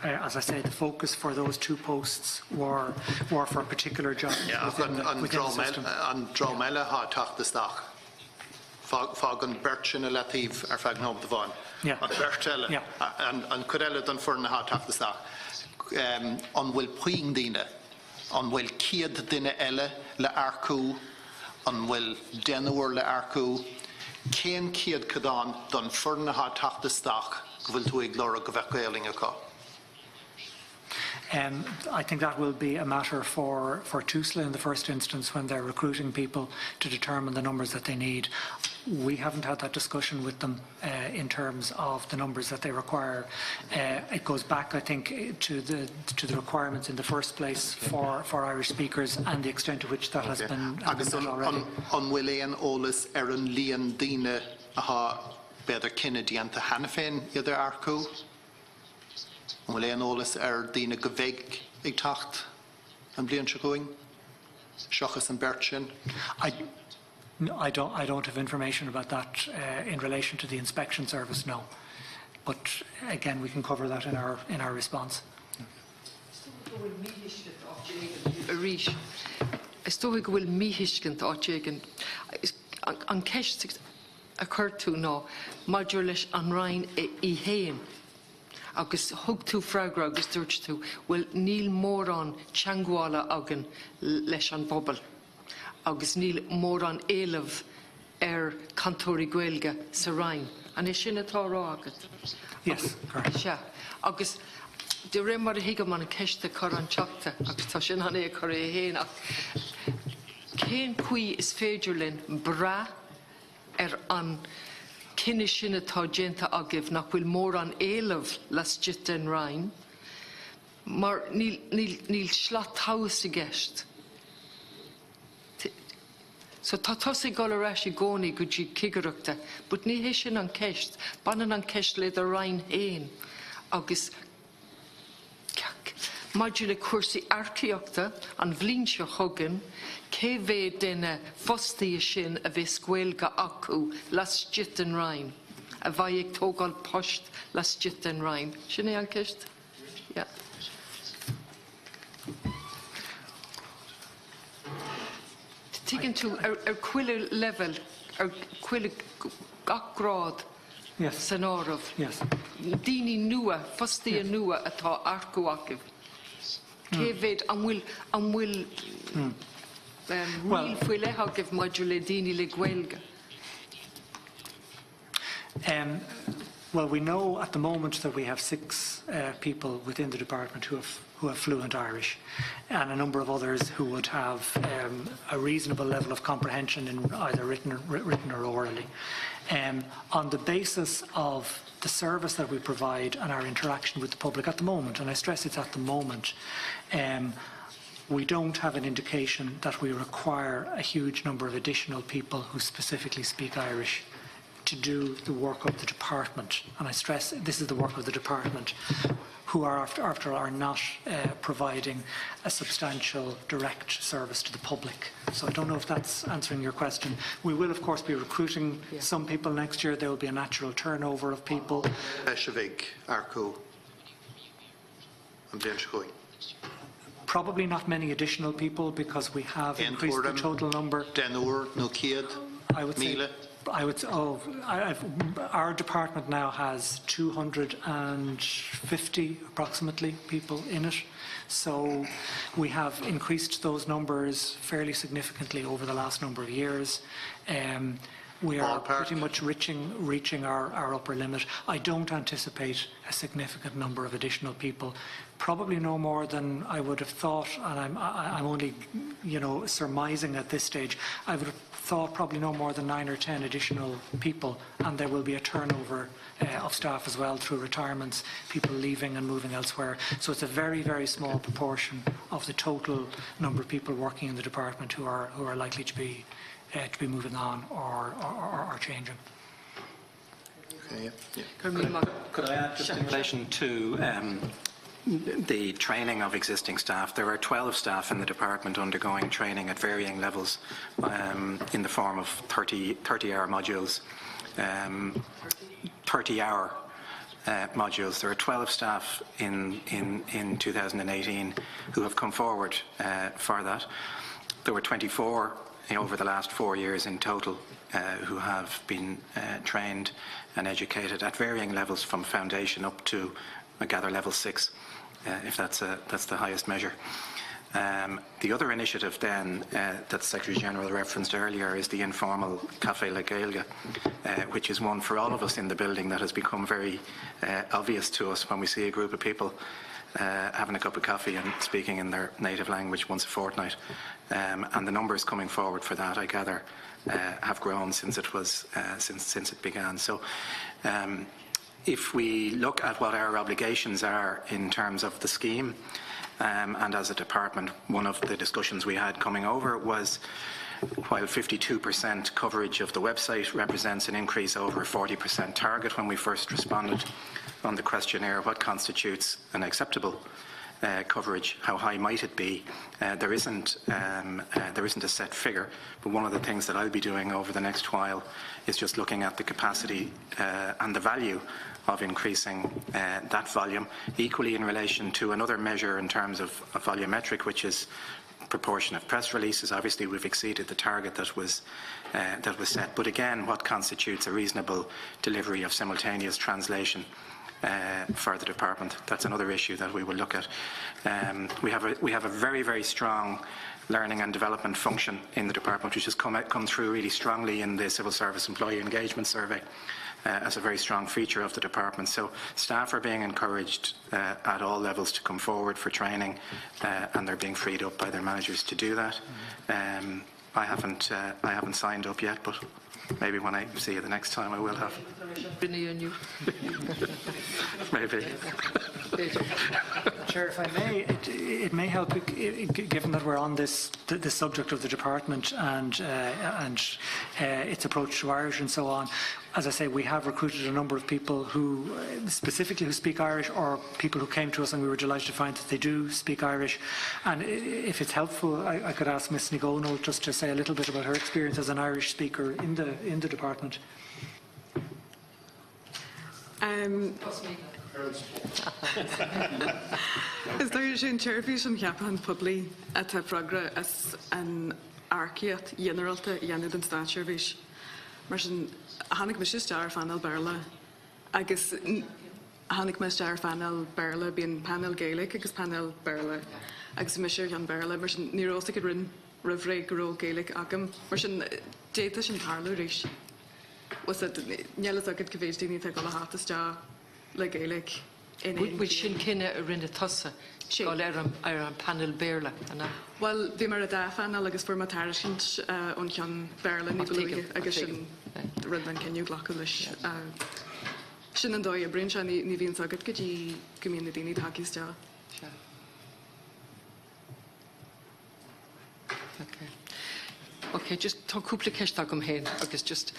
Speaker 2: as I say, the focus for those 2 posts were for particular jobs within the system.
Speaker 6: An Dromella ha tachtasteach. Fag an bertsin a latív fag nóg bhain. An bertelle an corella don furna ha tachtasteach. An bhfuil puing díine, an bhfuil ciad duine eile le arcú, an bhfuil denúir le arcú, cén ciad cadán don furna ha tachtasteach go bhfuil tú ag glóra go bheith gailing acu.
Speaker 2: I think that will be a matter for TUSLA in the first instance when they're recruiting people to determine the numbers that they need. We haven't had that discussion with them in terms of the numbers that they require. It goes back, I think, to the requirements in the first place for Irish speakers and the extent to which that has been met already.
Speaker 6: An bhfuil éon ólas ar an líon daoine atá beidir cinenne díanta hena féin idir arcú. Bhfuil éon ólas ar daoine go bheith ag tacht an blion se going? Seachas an bert sin?
Speaker 2: I don't have information about that in relation to the inspection service, no. But again, we can cover that in our response.
Speaker 1: Stoig bhfuil míhiiscint áitéigean an ceist a chuirtú ná maidir leis an rainn I héin agus thug tú freigra agus dúirt tú bhfuil níl mór an teangála agan leis an bobal agus níl mór an éileamh ar cantóirí Gaeilge sa rainn. An é sin atá rá agat?
Speaker 2: Yes, correct.
Speaker 1: Agus de ré mar a hiige man ceiste chu an teachta agus tá sin an é chu é héin ach cén cuí is féidir linn bra ar an cinenne sin atá déanta agah nach bhfuil mór an éileamh las jit an rainn mar níl slaat táras a gceist. So tá tosaigh gáil ar eis I gcónaí go dtí cigareachta, but ní hé sin an ceist, banan an ceist le a rainn héin agus maidir le cuasaí archaíochta an bhliain seo chugan, cé bheith duine fostaí sin a bheith Gaeilge acu las jit an rainn, a bheith ag tógáil poist las jit an rainn. Sin é an ceist? Yeah. Taken to a quilla level, or quilla gachrád.
Speaker 2: Yes.
Speaker 1: San áramh.
Speaker 2: Yes.
Speaker 1: Dini nua, fostia nua atá arcu acu. Céfid an bhfuil riil faoi lethagah maidir le daoine le Gaeilge.
Speaker 2: Well, we know at the moment that we have 6 people within the department who have fluent Irish, and a number of others who would have a reasonable level of comprehension in either written or orally. On the basis of the service that we provide and our interaction with the public at the moment, and I stress it's at the moment, We don't have an indication that we require a huge number of additional people who specifically speak Irish to do the work of the department. And I stress this is the work of the department, who are after are not providing a substantial direct service to the public. So I don't know if that's answering your question. We will, of course, be recruiting some people next year. There will be a natural turnover of people. Probably not many additional people because we have increased the total number. Our department now has 250 approximately people in it. So we have increased those numbers fairly significantly over the last number of years. We are pretty much reaching our upper limit. I don't anticipate a significant number of additional people. Probably no more than I would have thought, and I'm only, surmising at this stage. I would have thought probably no more than 9 or 10 additional people, and there will be a turnover of staff as well through retirements, people leaving and moving elsewhere. So it's a very, very small proportion of the total number of people working in the department who are likely to be moving on or changing.
Speaker 7: Okay, Could I add just in relation to the training of existing staff? There are 12 staff in the department undergoing training at varying levels in the form of 30-hour modules. 30-hour modules. There are 12 staff in 2018 who have come forward for that. There were 24 over the last 4 years in total who have been trained and educated at varying levels from foundation up to, I gather, level 6, if that's the highest measure. The other initiative then that the Secretary-General referenced earlier is the informal Café Le Gaelga, which is one for all of us in the building that has become very obvious to us when we see a group of people having a cup of coffee and speaking in their native language once a fortnight. And the numbers coming forward for that, I gather, have grown since it began. So if we look at what our obligations are in terms of the scheme, and as a department, one of the discussions we had coming over was, while 52% coverage of the website represents an increase over a 40% target when we first responded on the questionnaire, what constitutes an acceptable coverage, how high might it be? There isn't a set figure, but one of the things that I'll be doing over the next while is just looking at the capacity and the value of increasing that volume, equally in relation to another measure in terms of volumetric, which is proportion of press releases. Obviously, we've exceeded the target that was set. But again, what constitutes a reasonable delivery of simultaneous translation for the department? That's another issue that we will look at. We have a very, very strong learning and development function in the department, which has come through really strongly in the Civil Service Employee Engagement Survey as a very strong feature of the department. So staff are being encouraged at all levels to come forward for training, and they're being freed up by their managers to do that. I haven't signed up yet, but maybe when I see you the next time I will have. Maybe.
Speaker 2: Chair, if I may, it may help, given that we're on this subject of the department and its approach to Irish and so on. As I say, we have recruited a number of people who specifically speak Irish, or people who came to us and we were delighted to find that they do speak Irish. And if it's helpful, I could ask Ms. Nigono just to say a little bit about her experience as an Irish speaker in the department.
Speaker 4: Is there sin chairfish an cheapan publi a ta progra as an arciat generalta yanud an staturvish marsin hannig missis jar fanel berla agus hannig mis jar fanel berla being panel Gaelic agus panel berla agus misher yan berla marsin nirosig rin rivre gro Gaelic agam marsin data sin tarlo rish was it nyelas agad kavejdi ta gola hatas jar Le Gaelic
Speaker 1: Which sin cinenne a rinne tusa gáil ar an panel béarla.
Speaker 4: Well, bhí mar a dá fanal agus fuair matárisint ón ceann béarla ní bhfuil agus sin rinne ceniu ghlacha leis. Sin an dóid a brin se ní bhíonn agad go dtí go míonna daoine thaicisteá.
Speaker 1: Okay, just tá cúpla ceist agam héin, agus just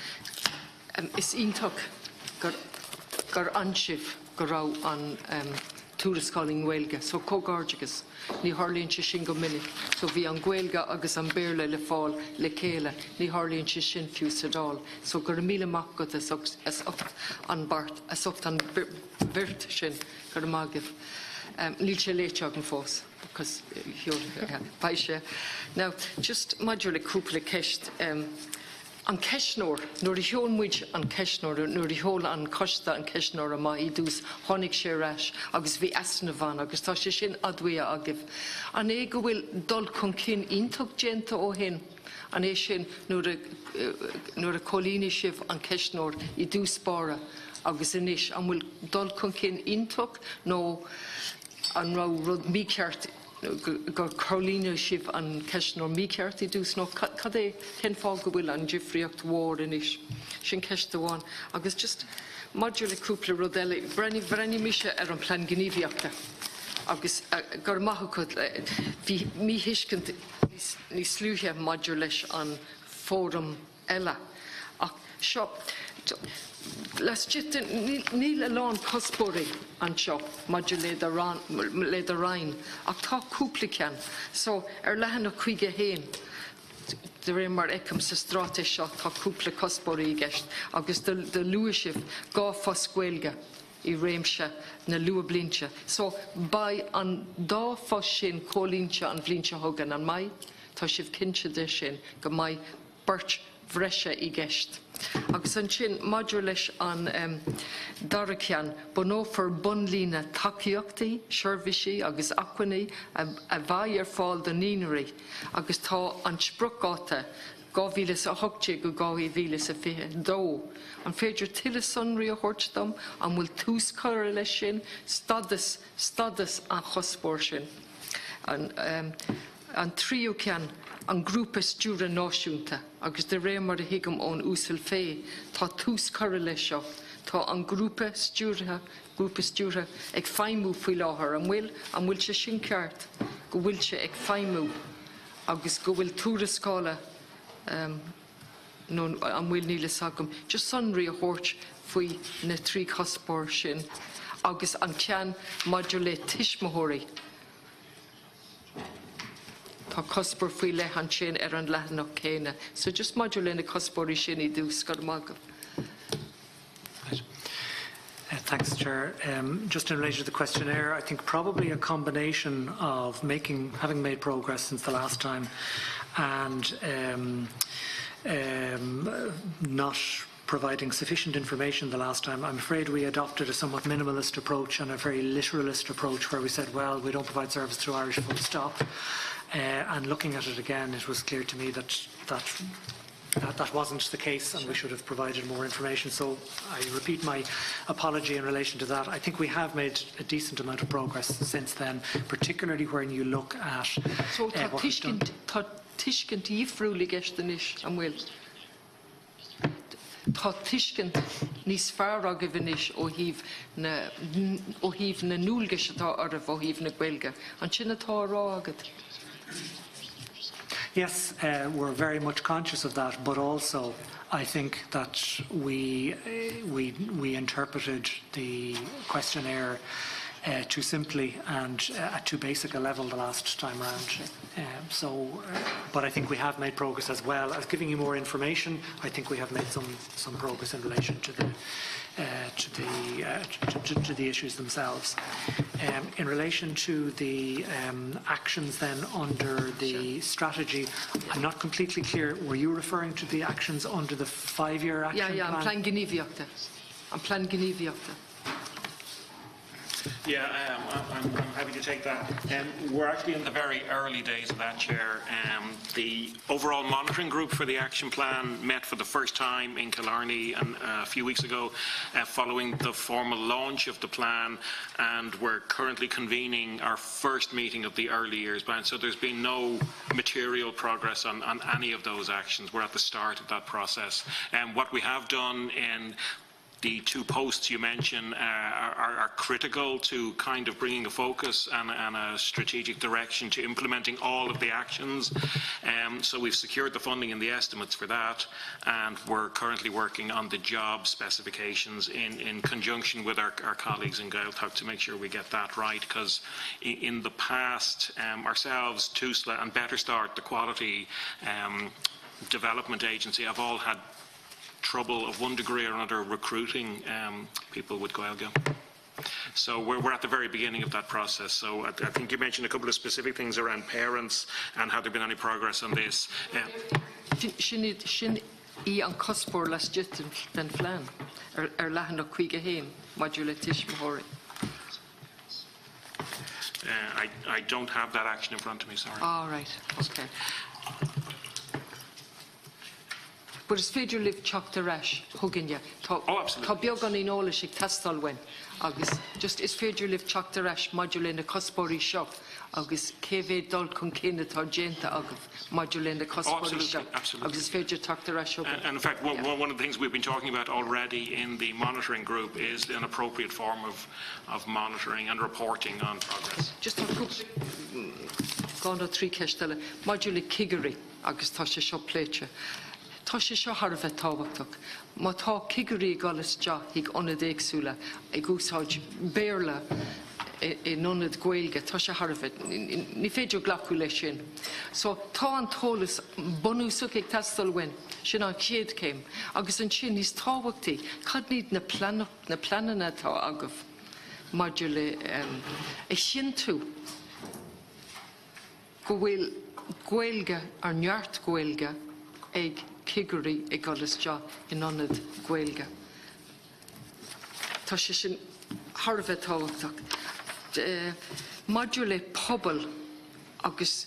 Speaker 1: is iontóg gur ansibh go raibh an túrascáling Gaeilge, so cógáirdeachas, ní tharlaíonn sé sin go minic. So bhí an Gaeilge agus an béarla le fáil le céile, ní tharlaíonn sé sin fiú sa dáil. So gur míle mac go is ocht an bart, is ocht an bhirt sin gur mágah. Níl sé léite agan fós, because bhaise. Now, just maidir le cúpla ceist, an ceisnóir, nuair I heolmuid an ceisnóir, nuair I heol an costa an ceisnóir a I dús tháinig sé reis, agus bhí easna bhain, agus tá sé sin admhaithe agah. An é go bhfuil dul chun cinn iontóg déanta ó hin, an é sin nuair a cholíní sibh an ceisnóir I dús spáire, agus inis an bhfuil dul chun cinn iontóg nó an rud míceart gur cholíní sibh an ceisnóir míceart I dús nó cad é hen fá go bhfuil an difriocht mhór inis sin ceist amháin. Agus just maidir le cúpla rud eile, brenn mise ar an plan gníomhaíochta. Agus gur maithfad bhí míthuiscint ní slúthe maidir leis an fórum eile. Ach seo Las jitte níl lán cospóí an seo maidir le a rain ach tá cúpla ceann. So lehanna chuige héin de ré mar eicem sa stráte seo tá cúpla cospóí gceist agus de luaisibh gá fos Gaeilge I réimse na lua blinte. So ba an dá fos sin cólínte an bblinte thugan an mai tá sibh cinse de sin go mai burt bhreise I gceist. Agus an sin maidir leis an daracean bonófar bunlína takeíochtaí, seirbhísí agus acquainnaí a bhaid ar fáil den níonairí, agus tá an sprucáta 2008 go 2022. An féidir tuile sunraí a thuirt dom an bhfuil tús coire leis sin stadas an chospóir sin. An tríú ceann an grúpa stúra náisiúnta agus de ré mar a hiigem ón úsal fé tá tús coire leis seo. Tá an grúpa stúra ag feimú faoi láthair an bhfuil sé sin ceart go bhfuil sé ag feimú agus go bhfuil túrascála an bhfuil níle sagam just sunraí a thuirt faoi na trí chospóir sin agus an ceann maidir le tuismitheoirí. Tá cospóir faoi leithan sin ar an leithanach céine. So just maidir le na cospóirí sin I dús gur mágam.
Speaker 2: Thanks, Chair. Just in relation to the questionnaire, I think probably a combination of having made progress since the last time and not providing sufficient information the last time. I'm afraid we adopted a somewhat minimalist approach and a very literalist approach where we said, well, we don't provide service through Irish full stop. And looking at it again, it was clear to me that wasn't the case and we should have provided more information. So I repeat my apology in relation to that. I think we have made a decent amount of progress since then, particularly when you look at
Speaker 1: so what we've done. Tá tuiscint dhíomhrúla gceist inis an bhfuil. Tá tuiscint níos fearr agah inis ó híomh na núlgaise atá ormh ó híomh na Gaeilge. An sin atá rá agad.
Speaker 2: Yes, we're very much conscious of that, but also I think that we interpreted the questionnaire too simply and at too basic a level the last time around. But I think we have made progress as well as giving you more information. I think we have made some progress in relation to the issues themselves. In relation to the actions then under the strategy, I'm not completely clear. Were you referring to the actions under the 5-year action plan?
Speaker 1: Yeah, an plan gníomhaíochta.
Speaker 9: Yeah, I'm happy to take that. We're actually in the very early days of that, Chair. The overall monitoring group for the action plan met for the first time in Killarney a few weeks ago following the formal launch of the plan, and we're currently convening our first meeting of the early years plan. So there's been no material progress on any of those actions. We're at the start of that process. And what we have done in the two posts you mentioned are critical to kind of bringing a focus and a strategic direction to implementing all of the actions. So we've secured the funding and the estimates for that, and we're currently working on the job specifications in conjunction with our colleagues in Gaeltacht to make sure we get that right, because in the past, ourselves, TUSLA and Better Start, the quality development agency, have all had trouble of one degree or another recruiting people with Gaeilge. So we're at the very beginning of that process. So I think you mentioned a couple of specific things around parents and have there been any progress on this.
Speaker 1: Sin I an cospóir leis jit den phlean leathan ó chuige héin module tiismóirí.
Speaker 9: I don't have that action in front of me, sorry.
Speaker 1: All right, okay. But it's féidir live teacht a reis, thugann
Speaker 9: Oh, absolutely.
Speaker 1: Tá beag an íola sig testal wen, agus just is féidir live teacht a reis module na cospóirí seo, agus cévé dul chun céine tá déanta agah module na cospóirí seo.
Speaker 9: Absolutely.
Speaker 1: Agus is féidir teacht a reis
Speaker 9: And in fact, one of the things we've been talking about already in the monitoring group is an appropriate form of monitoring and reporting on progress.
Speaker 1: Just a couple gone trí ceistile module cigeirí agus tá sé seo pléite. Tá sé seo Harbh tábhachtach. Má tá cigeirí galas deach ag ionad éagsúla ag úsáid béarla in ionad Gaeilge, tá sé Harbh. Ní féidir ghlacu lei sin. So tá an tólas bonúsach ag testal wen sin an chéad céim, agus an sin níos tábhachtaí cad níd na planana tá agah module sin tú go bhfuil Gaeilge ar neart Gaeilge ag cigeirí ag galas deach in ionad Gaeilge. Tá sé sin Harbh tábhachtach. Module pobl agus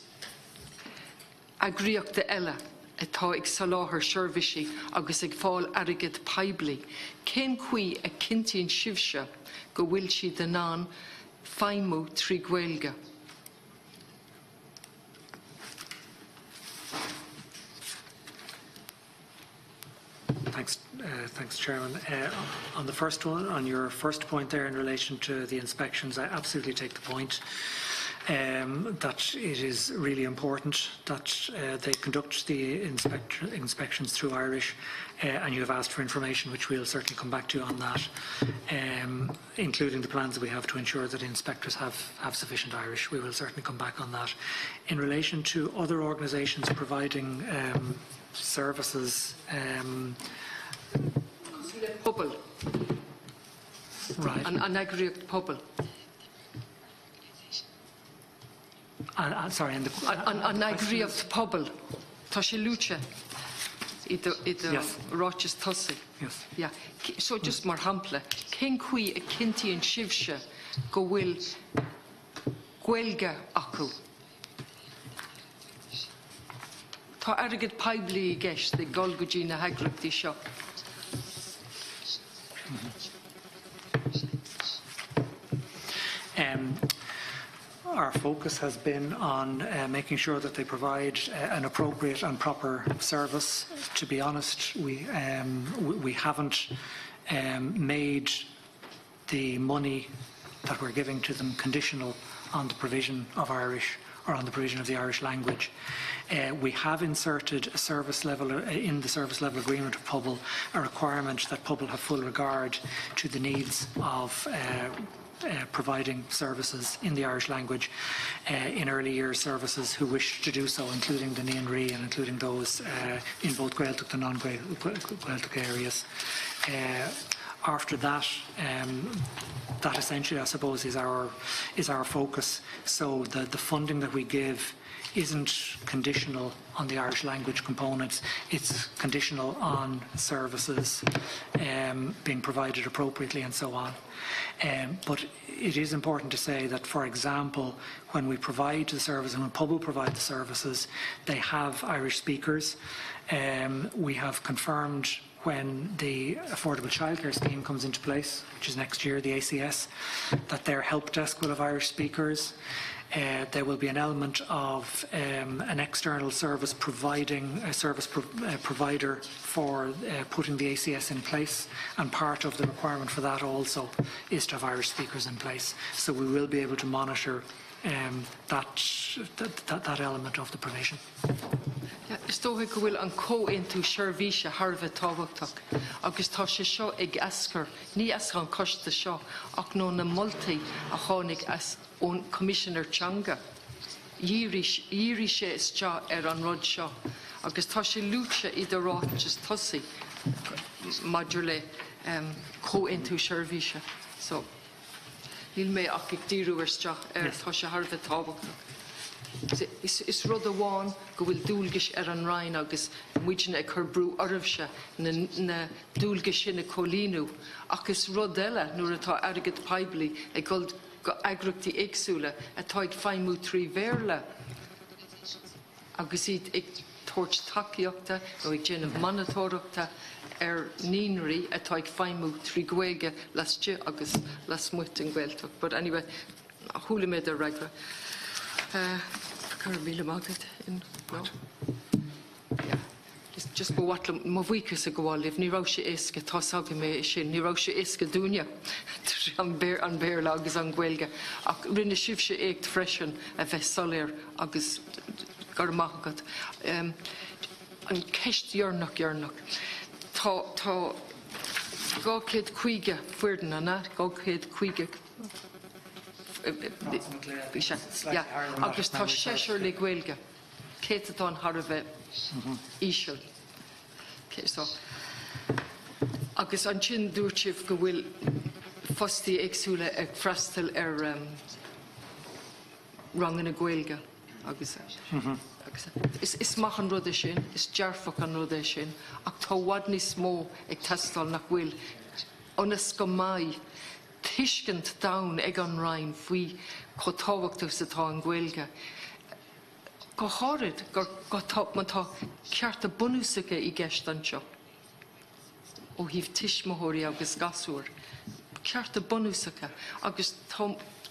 Speaker 1: agriíochta eile atá ag soláthar seirbhísí agus ag fáil airgid peibli. Cén chuí a cintíonn sibhse go bhfuil siad den ná feidhmiú trí Gaeilge.
Speaker 2: Thanks, Chairman. On the first one, on your first point there in relation to the inspections, I absolutely take the point that it is really important that they conduct the inspections through Irish, and you have asked for information, which we'll certainly come back to on that, including the plans that we have to ensure that inspectors have sufficient Irish. We will certainly come back on that. In relation to other organisations providing services,
Speaker 1: Pobl.
Speaker 2: Right.
Speaker 1: An agriíocht pobl.
Speaker 2: Sorry, and the
Speaker 1: An agriíocht pobl. Tá sé lúte i do ráis tosaigh.
Speaker 2: Yes.
Speaker 1: Yeah. So just mar hampla, cén chuí a cintíonn sibhse go bhfuil Gaeilge acu. Tá airgid peibli I gceist ag gol go dtí na heagraíochtaí seo.
Speaker 2: Our focus has been on making sure that they provide an appropriate and proper service. To be honest, we haven't made the money that we're giving to them conditional on the provision of Irish or on the provision of the Irish language. We have inserted a service level in the service level agreement of Pobl a requirement that Pobl have full regard to the needs of providing services in the Irish language in early years services who wish to do so, including the Nianri and including those in both Gaeltacht and non-Gaeltacht areas. After that, that essentially, I suppose, is our focus. So the funding that we give isn't conditional on the Irish language components. It's conditional on services being provided appropriately and so on. But it is important to say that, for example, when we provide the service and when Pobl provide the services, they have Irish speakers. We have confirmed when the Affordable Childcare Scheme comes into place, which is next year, the ACS, that their help desk will have Irish speakers. There will be an element of an external service provider for putting the ACS in place, and part of the requirement for that also is to have Irish speakers in place. So we will be able to monitor that element of the provision.
Speaker 1: Is dóigh go bhfuil an comhaontú seirbhíse Tharbh Tábhachtach agus tá sé seo ag eascar, ní eascar an coiste seo ach nó na multaí a tháinig as ón Commissioner Teanga. Dhírí sé isteo an rud seo agus tá sé lúte idir ráis tosaí maidir le comhaontú seirbhíse. So níl mé ach ag díriú isteo tá sé Tharbh Tábhachtach. Is rud amháin go bhfuil dúilgeis an Rhein agus muidin ag chur brú ormhse na dúilgeis sin na cholínú, ach is rud eile nuair atá airgid peibli ag go agrachtaí éagsúla atá ag feidhmiú trí bhéarla agus iad ag tuairt tacaíochta nó ag déanamh manatóireachta níonraí atá ag feidhmiú trí Gaeilge lastie agus las muit an Gaeltacht. But anyway, thula méid ar regra. Just go what ma bhuichas a gháilh ní rá sé éasca tá aga mé sin, ní rá sé éasca dúine an béir agus an Gaeilge ach rinne sibh sé éag freisin a bheith soléir agus gar amachgad. An ceist dhearnach. Tá 250 fuirdan anna, 250 agus tá séisiir le Gaeilge. Céit atá an Tharbh íseal. Agus an sin dúirtíomh go bhfuil fostaí éagsúla ag freastal rangan na Gaeilge. Agus is maith an rud é sin, is dearfach an rud é sin, ach tá bhad níos mó ag teastáil nach bhfuil ionas go maith tuiscint dain ag an Rhein faoi chotábhachtach atá an Gaeilge. Go háirid gur tá cearta bunúsacha i gceist anseo ó híomh tuismitheoirí agus gasúir. Cearta bunúsacha agus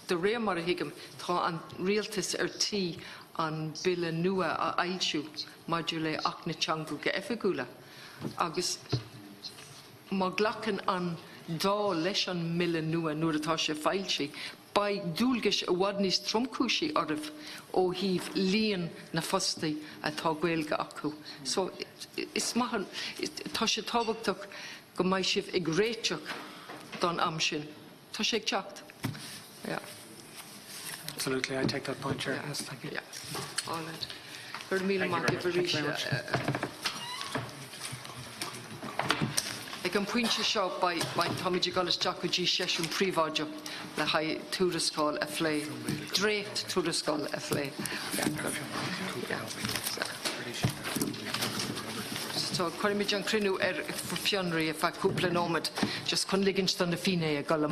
Speaker 1: de ré mar a hiigim tá an rialtas tí an bille nua a ailsiú maidir le ach na teanga go efigúla. Agus má ghlachan an dá leis an mille nua nuair atá sé fáilsí, ba dúilgeis a bhhad níos tromcúisí ormh ó híomh líon na fostaí atá Gaeilge acu. So is maithan tá sé tábhachtach go mbeidh sibh ag réiteach don am sin. Tá sé ag teacht. Yeah.
Speaker 2: Absolutely, I take that point, Chair. Yes, thank you.
Speaker 1: Yeah. All right. Gur míle maith go bhríse. Ag an pointe seo ba táidir galas Jackú G seisiún príomháide le haid túrascáil a phlé. Drécht túrascáil a phlé. So chuirmid an crinú ar fionraí a feith cúpla nómad just chun liginst an na fine a gala